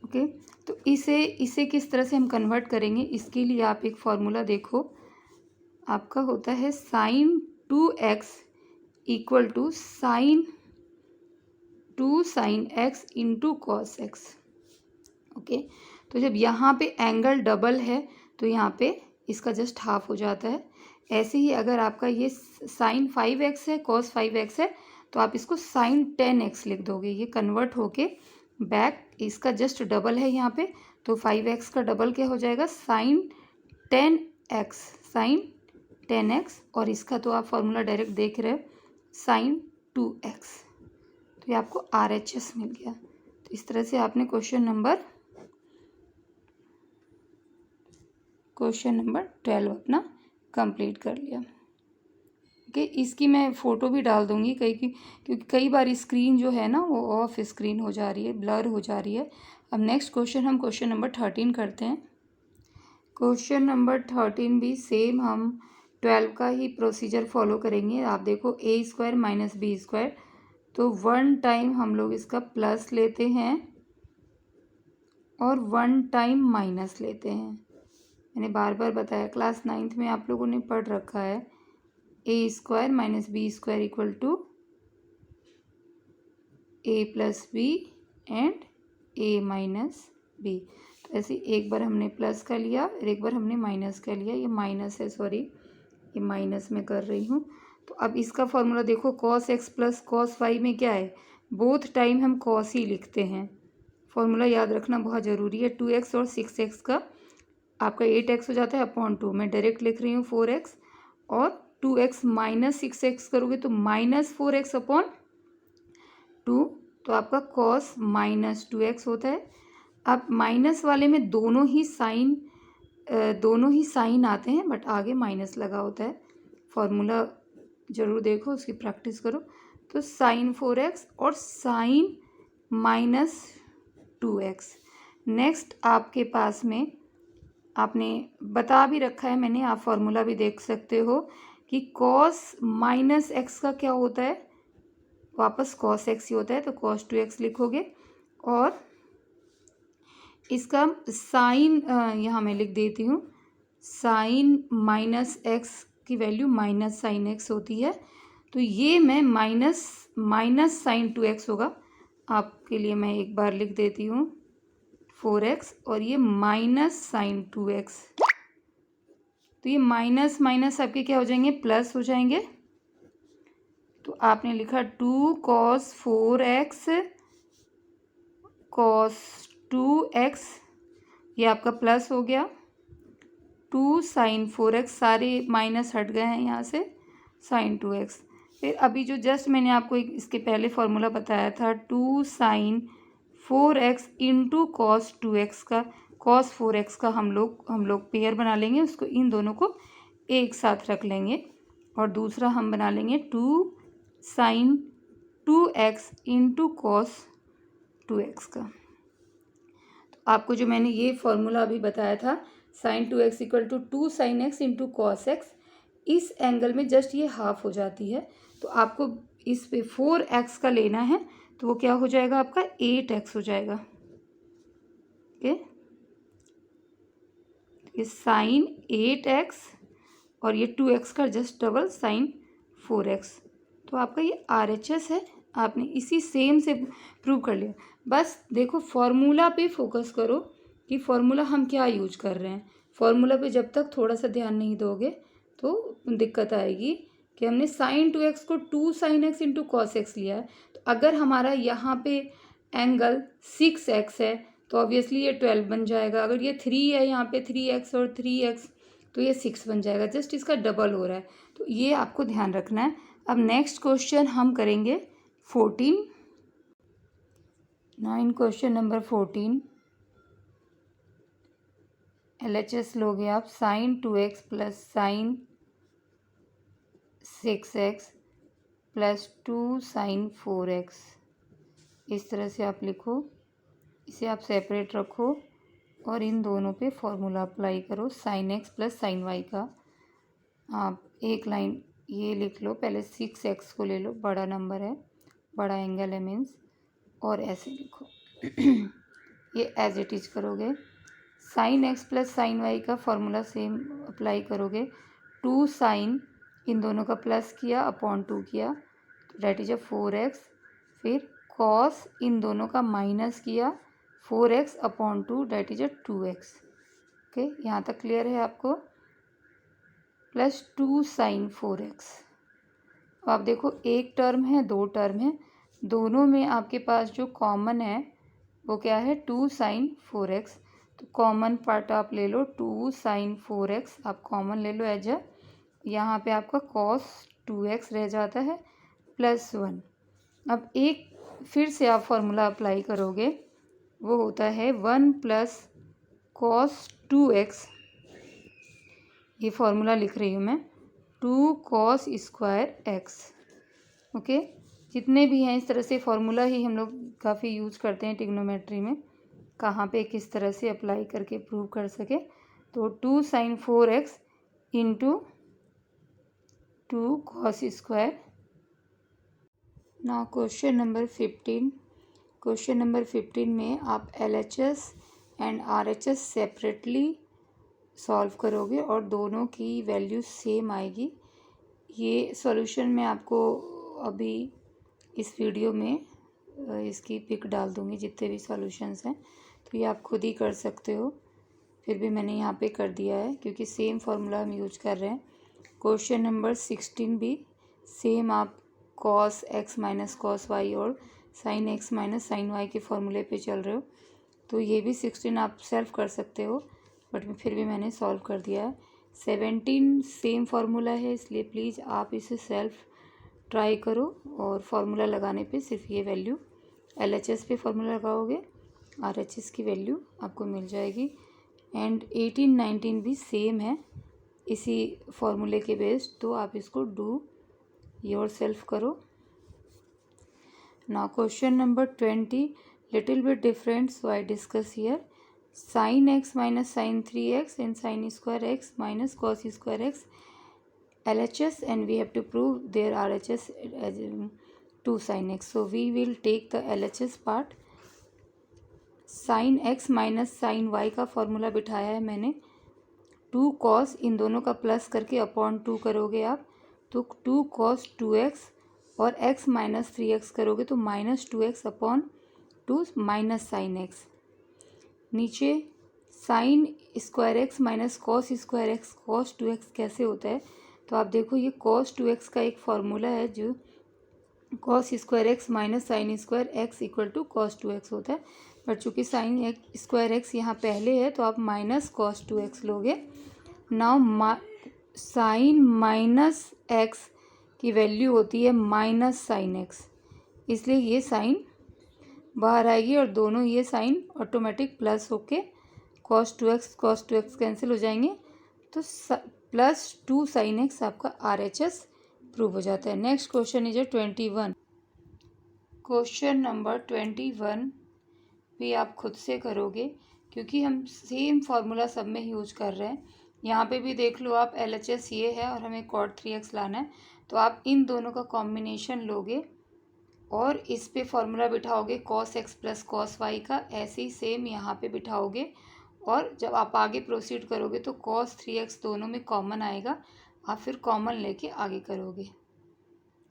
ओके, तो इसे किस तरह से हम कन्वर्ट करेंगे, इसके लिए आप एक फॉर्मूला देखो, आपका होता है sine 2x equal to sine 2 sine x into cos x। Okay, तो जब यहाँ पे एंगल डबल है तो यहाँ पे इसका जस्ट हाफ हो जाता है। ऐसे ही अगर आपका ये साइन 5x है, कॉस 5x है, तो आप इसको साइन 10x लिख दोगे। ये कन्वर्ट होके बैक इसका जस्ट डबल है यहाँ पे, तो 5x का डबल क्या हो जाएगा, साइन 10x, साइन 10x, और इसका तो आप फॉर्मूला डायरेक्ट देख रहे हो, साइन 2x। तो ये आपको RHS मिल गया। तो इस तरह से आपने क्वेश्चन नंबर 12 अपना कंप्लीट कर लिया। ओके, इसकी मैं फ़ोटो भी डाल दूँगी क्योंकि कई बार स्क्रीन जो है ना वो ऑफ स्क्रीन हो जा रही है, ब्लर हो जा रही है। अब नेक्स्ट क्वेश्चन हम क्वेश्चन नंबर 13 करते हैं। क्वेश्चन नंबर 13 भी सेम हम 12 का ही प्रोसीजर फॉलो करेंगे। आप देखो ए स्क्वायर माइनस बी स्क्वायर, तो वन टाइम हम लोग इसका प्लस लेते हैं और वन टाइम माइनस लेते हैं। मैंने बार बार बताया, क्लास 9th में आप लोगों ने पढ़ रखा है, ए square minus B square equal to A plus B and A minus B. तो ऐसे एक बार हमने प्लस का लिया और एक बार हमने माइनस का लिया। ये माइनस है, सॉरी, ये माइनस में कर रही हूँ। तो अब इसका फॉर्मूला देखो, cos x plus cos y में क्या है, बोथ टाइम हम कॉस ही लिखते हैं। फॉर्मूला याद रखना बहुत ज़रूरी है। 2x और 6x का आपका 8x हो जाता है अपॉन 2। मैं डायरेक्ट लिख रही हूँ 4x, और 2x माइनस 6x करोगे तो माइनस 4x अपॉन 2, तो आपका कॉस माइनस 2x होता है। अब माइनस वाले में दोनों ही साइन आते हैं, बट आगे माइनस लगा होता है। फॉर्मूला ज़रूर देखो, उसकी प्रैक्टिस करो। तो साइन 4x और साइन माइनस 2x। नेक्स्ट आपके पास में आपने बता भी रखा है मैंने, आप फॉर्मूला भी देख सकते हो कि कॉस माइनस एक्स का क्या होता है, वापस कॉस एक्स ही होता है, तो कॉस 2x लिखोगे। और इसका साइन यहाँ मैं लिख देती हूँ, साइन माइनस एक्स की वैल्यू माइनस साइन एक्स होती है, तो ये मैं माइनस साइन 2x होगा। आपके लिए मैं एक बार लिख देती हूँ 4x, और ये माइनस साइन 2x। तो ये माइनस माइनस आपके क्या हो जाएंगे, प्लस हो जाएंगे। तो आपने लिखा 2 cos 4x cos 2x, ये आपका प्लस हो गया। 2 sin 4x, सारे माइनस हट गए हैं यहाँ से, sin 2x। फिर अभी जो जस्ट मैंने आपको इसके पहले फॉर्मूला बताया था, 2 sin 4x into cos 2x का, cos 4x का हम लोग पेयर बना लेंगे, उसको इन दोनों को एक साथ रख लेंगे। और दूसरा हम बना लेंगे 2 sin 2x into cos 2x का। तो आपको जो मैंने ये फॉर्मूला अभी बताया था, sine 2x equal to 2 sin x into cos x, इस एंगल में जस्ट ये हाफ हो जाती है। तो आपको इस पे 4x का लेना है, तो वो क्या हो जाएगा आपका 8x हो जाएगा। ओके, ये साइन 8x और ये 2x का जस्ट डबल साइन 4x। तो आपका ये RHS है, आपने इसी सेम से प्रूव कर लिया। बस देखो फॉर्मूला पे फोकस करो कि फॉर्मूला हम क्या यूज कर रहे हैं। फॉर्मूला पे जब तक थोड़ा सा ध्यान नहीं दोगे तो दिक्कत आएगी कि हमने साइन 2x को 2 sin x into cos x लिया है। तो अगर हमारा यहाँ पे एंगल 6x है तो ऑब्वियसली ये 12 बन जाएगा। अगर ये 3 है, यहाँ पे 3x और 3x, तो ये 6 बन जाएगा। जस्ट इसका डबल हो रहा है, तो ये आपको ध्यान रखना है। अब नेक्स्ट क्वेश्चन हम करेंगे 14। 9 क्वेश्चन नंबर 14। LHS लोगे आप sine 2x plus sine 6x plus 2 sin 4x। इस तरह से आप लिखो, इसे आप सेपरेट रखो और इन दोनों पे फॉर्मूला अप्लाई करो sine x plus sine y का। आप एक लाइन ये लिख लो, पहले 6x को ले लो, बड़ा नंबर है, बड़ा एंगल है मीन्स, और ऐसे लिखो। ये एज इट इज करोगे। Sine x plus sine y का फॉर्मूला सेम अप्लाई करोगे। 2 साइन इन दोनों का प्लस किया अपॉन 2 किया, तो डेट इज 4x। फिर कॉस इन दोनों का माइनस किया 4x upon 2, date is 2x। Okay, यहाँ तक क्लियर है आपको। Plus 2 sin 4x। अब आप देखो एक टर्म है, दो टर्म है, दोनों में आपके पास जो कॉमन है वो क्या है 2 sin 4x। तो कॉमन पार्ट आप ले लो, 2 sin 4x आप कॉमन ले लो एज अ, यहाँ पे आपका cos 2x रह जाता है प्लस 1। अब एक फिर से आप फॉर्मूला अप्लाई करोगे, वो होता है 1 प्लस cos 2x। ये फॉर्मूला लिख रही हूँ मैं, 2 cos स्क्वायर x। ओके, जितने भी हैं इस तरह से फॉर्मूला ही हम लोग काफ़ी यूज़ करते हैं ट्रिग्नोमेट्री में, कहाँ पे किस तरह से अप्लाई करके प्रूव कर सके। तो 2 sin 4x into 2 cos square. ना क्वेश्चन नंबर 15। क्वेश्चन नंबर 15 में आप LHS and RHS separately solve करोगे और दोनों की वैल्यू सेम आएगी। ये सॉल्यूशन मैं आपको अभी इस वीडियो में इसकी पिक डाल दूँगी, जितने भी सॉल्यूशंस हैं, तो ये आप खुद ही कर सकते हो। फिर भी मैंने यहाँ पे कर दिया है क्योंकि सेम फार्मूला हम यूज कर रहे हैं। क्वेश्चन नंबर 16 भी सेम, आप cos x minus cos y और sin x minus sin y के फॉर्मूले पे चल रहे हो, तो ये भी 16 आप सेल्फ कर सकते हो, बट फिर भी मैंने सॉल्व कर दिया है। 17 सेम फार्मूला है, इसलिए प्लीज़ आप इसे सेल्फ ट्राई करो और फार्मूला लगाने पे सिर्फ ये वैल्यू LHS पे फार्मूला लगाओगे, RHS की वैल्यू आपको मिल जाएगी। एंड 18 19 भी सेम है इसी फार्मूले के बेस्ड, तो आप इसको डू योर सेल्फ करो। Now question number 20, little bit different, so I discuss here. sin x minus sin 3x and sin square x minus cos square x LHS, and we have to prove their RHS as 2 sin x. So we will take the LHS part. sin x minus sin y का formula बिठाया है मैंने, 2 cos इन दोनों का plus करके upon 2 करोगे आप, तो 2 cos 2x और x माइनस 3x करोगे तो minus 2x upon 2 minus sine x। नीचे sine square x minus cos square x, cos 2x कैसे होता है, तो आप देखो ये cos 2x का एक फार्मूला है जो cos square x minus sine square x equal to cos 2x होता है, बट चूँकि साइन स्क्वायर एक्स यहाँ पहले है तो आप माइनस cos 2x लोगे। नाउ साइन माइनस एक्स की वैल्यू होती है माइनस साइन एक्स, इसलिए ये साइन बाहर आएगी और दोनों ये साइन ऑटोमेटिक प्लस होके cos 2x कैंसिल हो जाएंगे, तो प्लस 2 sin x आपका RHS प्रूव हो जाता है। Next question is 21। Question number 21 भी आप खुद से करोगे क्योंकि हम सेम फार्मूला सब में यूज कर रहे हैं। यहाँ पे भी देख लो आप, LHS ये है और हमें cot 3x लाना है, तो आप इन दोनों का कॉम्बिनेशन लोगे और इस पे फॉर्मूला बिठाओगे cos x plus cos y का। ऐसे ही सेम यहाँ पे बिठाओगे और जब आप आगे प्रोसीड करोगे तो cos 3x दोनों में कॉमन आएगा, आप फिर कॉमन लेके आगे करोगे।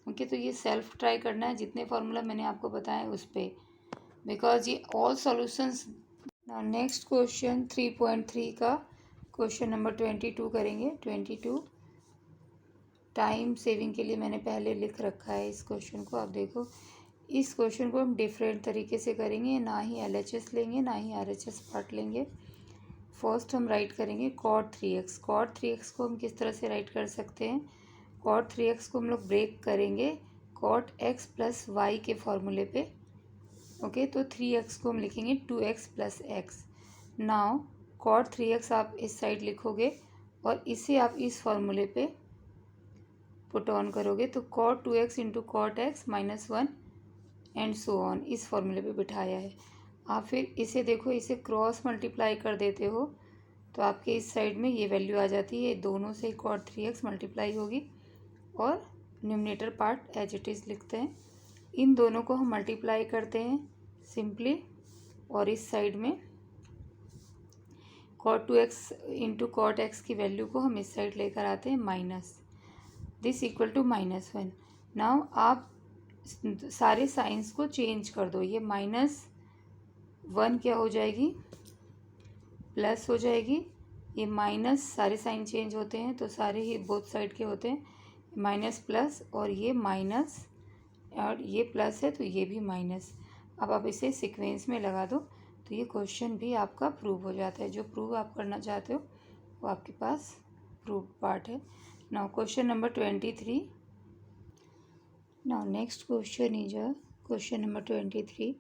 ओके, तो ये सेल्फ ट्राई करना है जितने फार्मूला मैंने आपको बताए उस पर, बिकॉज ये ऑल सॉल्यूशंस। नेक्स्ट क्वेश्चन 3.3 का क्वेश्चन नंबर 22 करेंगे। 22 टाइम सेविंग के लिए मैंने पहले लिख रखा है इस क्वेश्चन को। आप देखो, इस क्वेश्चन को हम डिफरेंट तरीके से करेंगे, ना ही LHS लेंगे ना ही RHS पार्ट लेंगे। फर्स्ट हम राइट करेंगे cot 3x। cot 3x को हम किस तरह से राइट कर सकते हैं? cot 3x को हम लोग ब्रेक करेंगे cot x प्लस वाई के फॉर्मूले पे। ओके, तो 3x को हम लिखेंगे 2x plus x. Now cot 3x आप इस साइड लिखोगे और इसे आप इस फॉर्मूले पे पुट ऑन करोगे, तो cot 2x इंटू cot x minus 1 and so on, इस फॉर्मूले पे बिठाया है। आप फिर इसे देखो, इसे क्रॉस मल्टीप्लाई कर देते हो तो आपके इस साइड में ये वैल्यू आ जाती है। दोनों से cot 3x मल्टीप्लाई होगी और numerator part as it is लिखते हैं। इन दोनों को हम मल्टीप्लाई करते हैं सिंपली, और इस साइड में cot 2x इंटू cot x की वैल्यू को हम इस साइड लेकर आते हैं minus, this equal to -1। Now आप सारे साइंस को चेंज कर दो। ये -1 क्या हो जाएगी, प्लस हो जाएगी। ये माइनस, सारे साइन चेंज होते हैं तो सारे ही बोथ साइड के होते हैं, माइनस प्लस, और ये माइनस और ये प्लस है तो ये भी माइनस। अब आप इसे सीक्वेंस में लगा दो तो ये क्वेश्चन भी आपका प्रूव हो जाता है। जो प्रूव आप करना चाहते हो वो आपके पास प्रूव पार्ट है। Now question number 23। Now next question is question number 23।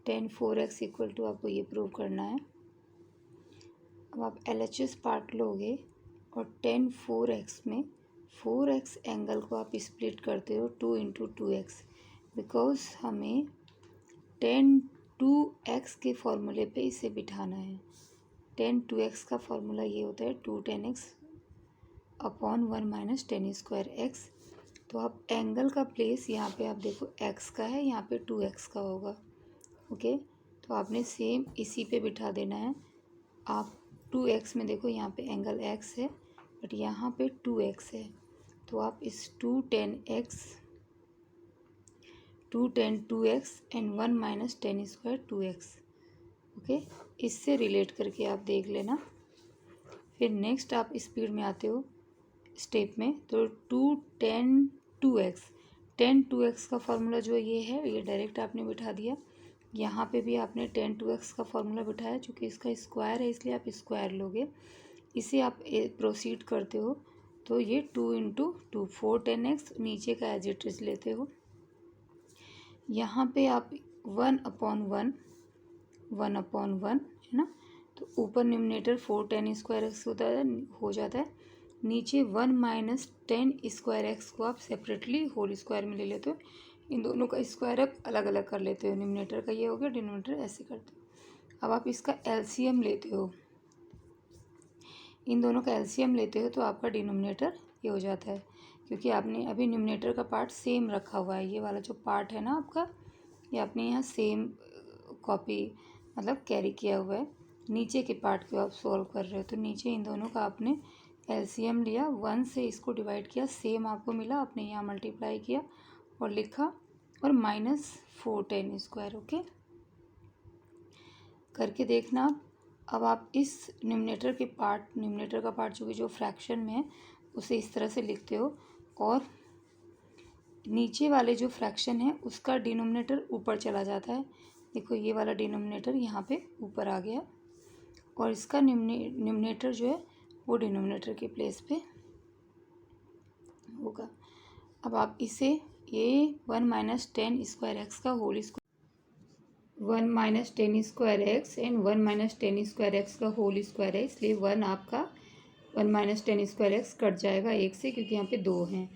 10 4x equal to, आपको ये प्रूव करना है। अब आप LHS पार्ट लोगे और 10 4x में 4x एंगल को आप स्प्लिट करते हो 2 इंटू 2x, बिकॉज हमें 10 2x के फॉर्मूले पे इसे बिठाना है। 10 2x का फॉर्मूला ये होता है 2 10x upon 1 minus 10 square x. तो आप एंगल का प्लेस यहाँ पे आप देखो x का है, यहाँ पे 2x का होगा। ओके, तो आपने सेम इसी पे बिठा देना है। आप 2x में देखो, यहाँ पे एंगल x है बट यहाँ पे 2x है, तो आप इस 2 10 2x and 1 minus 10 square 2x, okay, इससे रिलेट करके आप देख लेना। फिर नेक्स्ट आप स्पीड में आते हो स्टेप में, तो 2 10 2x का फार्मूला जो ये है ये डायरेक्ट आपने बिठा दिया। यहाँ पे भी आपने 10 2x का फार्मूला बिठाया, चूँकि इसका स्क्वायर है इसलिए आप स्क्वायर लोगे। इसे आप प्रोसीड करते हो तो ये 2 इंटू 2 4 10x, नीचे का एज इट इज लेते हो। यहाँ पे आप 1/1 है ना, तो ऊपर न्यूमरेटर 4 10 स्क्वायर एक्स हो जाता है, नीचे 1 माइनस 10 स्क्वायर एक्स को आप सेपरेटली होल स्क्वायर में ले लेते हो। इन दोनों का स्क्वायर आप अलग अलग कर लेते हो। न्यूमरेटर का ये हो गया, डिनोमिनेटर ऐसे करते हो। अब आप इसका LCM लेते हो, इन दोनों का LCM लेते हो तो आपका डिनोमिनेटर ये हो जाता है, क्योंकि आपने अभी न्यूमरेटर का पार्ट सेम रखा हुआ है। ये वाला जो पार्ट है ना आपका, ये आपने यहाँ सेम कॉपी मतलब कैरी किया हुआ है। नीचे के पार्ट को आप सॉल्व कर रहे हो, तो नीचे इन दोनों का आपने LCM लिया, 1 से इसको डिवाइड किया, सेम आपको मिला, आपने यहाँ मल्टीप्लाई किया और लिखा, और -4 10 स्क्वायर। ओके, करके देखना। अब आप इस न्यूमरेटर का पार्ट चूँकि जो फ्रैक्शन में है उसे इस तरह से लिखते हो, और नीचे वाले जो फ्रैक्शन है उसका डिनोमिनेटर ऊपर चला जाता है। देखो, ये वाला डिनोमिनेटर यहाँ पे ऊपर आ गया और इसका न्यूमरेटर जो है वो डिनोमिनेटर के प्लेस पे होगा। अब आप इसे ये 1 माइनस 10 स्क्वायर एक्स का whole square, 1 minus 10 square x and 1 minus 10 square x का होल स्क्वायर है, इसलिए 1 आपका 1 माइनस 10 स्क्वायर एक्स कट जाएगा 1 से, क्योंकि यहाँ पे 2 हैं।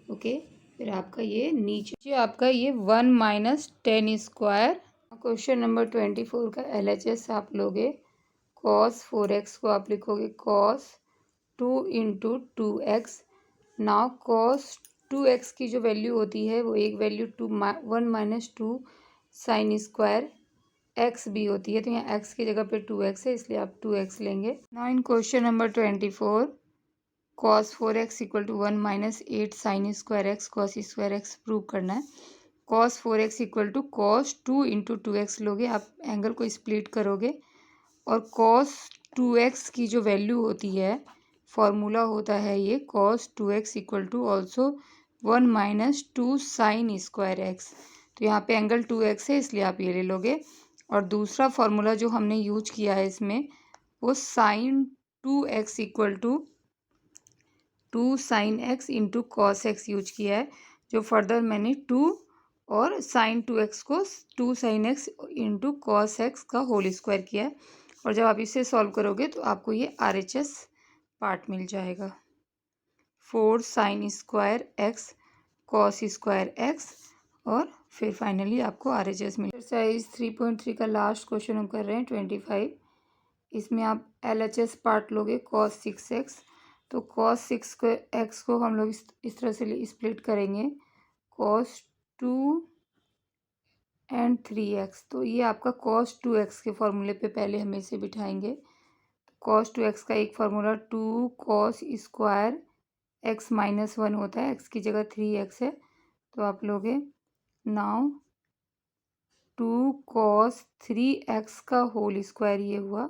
ओके, फिर आपका ये नीचे आपका ये 1 माइनस 10 स्क्वायर क्वेश्चन नंबर 24 का LHS आप लोगे। cos 4x को आप लिखोगे cos 2 into 2x। Now cos 2x की जो वैल्यू होती है वो एक value 1 minus 2 sine square x भी होती है, तो यहाँ x की जगह पे 2x है इसलिए आप 2x लेंगे। Now in question number 24 cos 4x equal to 1 minus 8 sine square x cos square x prove करना है। cos 4x equal to cos 2 into 2x लोगे, आप एंगल को स्प्लिट करोगे और cos 2x की जो वैल्यू होती है, फॉर्मूला होता है ये cos 2x equal to also 1 minus 2 sine square x। तो यहाँ पे एंगल 2x है इसलिए आप ये ले लोगे। और दूसरा फॉर्मूला जो हमने यूज किया है इसमें वो sine 2x equal to 2 sine x into cos x use किया है, जो फर्दर मैंने 2 और साइन 2x को 2 sine x into cos x का होल स्क्वायर किया है। और जब आप इसे सॉल्व करोगे तो आपको ये RHS पार्ट मिल जाएगा। 4 sign square x cos square x और फिर फाइनली आपको RHS मिल। एक्सरसाइज 3.3 का लास्ट क्वेश्चन हम कर रहे हैं 25। इसमें आप LHS पार्ट लोगे cos 6x, तो cos 6x को हम लोग इस तरह से स्प्लिट करेंगे cos 2 एंड 3x। तो ये आपका cos 2x के फॉर्मूले पे पहले हम इसे बिठाएंगे। cos 2x का एक formula 2 cos square x minus 1 होता है, x की जगह 3x है तो आप लोगे नाउ 2 cos 3x का होल स्क्वायर ये हुआ,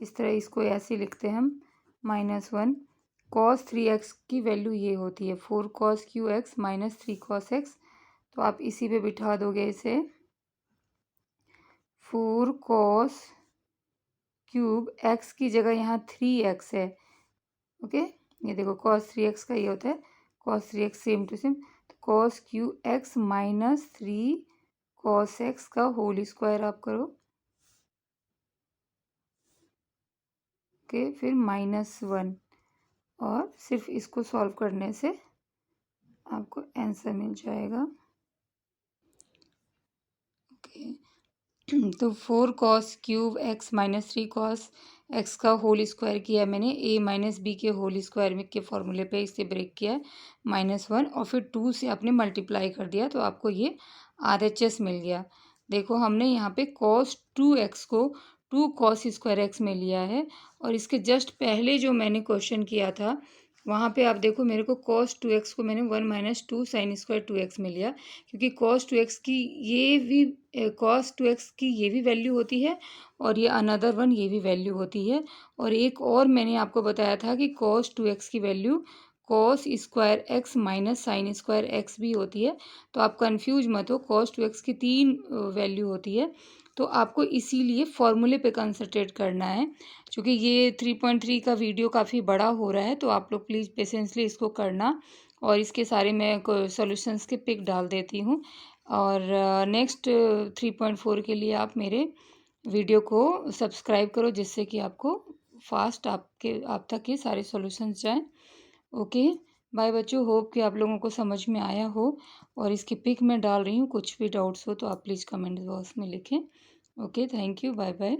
इस तरह इसको ऐसे लिखते हैं हम -1। cos 3x की वैल्यू ये होती है 4 cos qx minus 3 cos x, तो आप इसी पे बिठा दोगे इसे 4 cos क्यूब x की जगह यहाँ 3x है। ओके, ये देखो cos 3x का ये होता है cos 3x same to same, तो cos qx minus 3 cos x का होल स्क्वायर आप करो। ओके, फिर -1 और सिर्फ इसको सॉल्व करने से आपको आंसर मिल जाएगा। ओके, तो 4 cos cube x minus 3 cos x का होल स्क्वायर किया है मैंने a माइनस बी के होल स्क्वायर में के फॉर्मूले पे इसे ब्रेक किया है -1 और फिर 2 से आपने मल्टीप्लाई कर दिया तो आपको ये RHS मिल गया। देखो हमने यहाँ पे cos 2x को 2 cos स्क्वायर x में लिया है और इसके जस्ट पहले जो मैंने क्वेश्चन किया था वहाँ पे आप देखो मेरे को cos 2x को मैंने 1 माइनस 2 साइन स्क्वायर 2x में लिया, क्योंकि cos 2x की ये भी वैल्यू होती है और ये अनदर वन ये भी वैल्यू होती है। और एक और मैंने आपको बताया था कि cos 2x की value cos square x minus sine square x भी होती है, तो आप कंफ्यूज मत हो, cos 2x की 3 वैल्यू होती है। तो आपको इसीलिए फॉर्मूले पे कंसंट्रेट करना है, क्योंकि ये 3.3 का वीडियो काफ़ी बड़ा हो रहा है, तो आप लोग प्लीज़ पेशेंसली इसको करना। और इसके सारे मैं सॉल्यूशंस के पिक डाल देती हूँ। और नेक्स्ट 3.4 के लिए आप मेरे वीडियो को सब्सक्राइब करो, जिससे कि आपको फास्ट आप तक ये सारे सॉल्यूशंस जाएं। ओके, बाय बच्चों, होप कि आप लोगों को समझ में आया हो। और इसकी पिक मैं डाल रही हूँ, कुछ भी डाउट्स हो तो आप प्लीज़ कमेंट बॉक्स में लिखें। Okay, thank you, bye bye.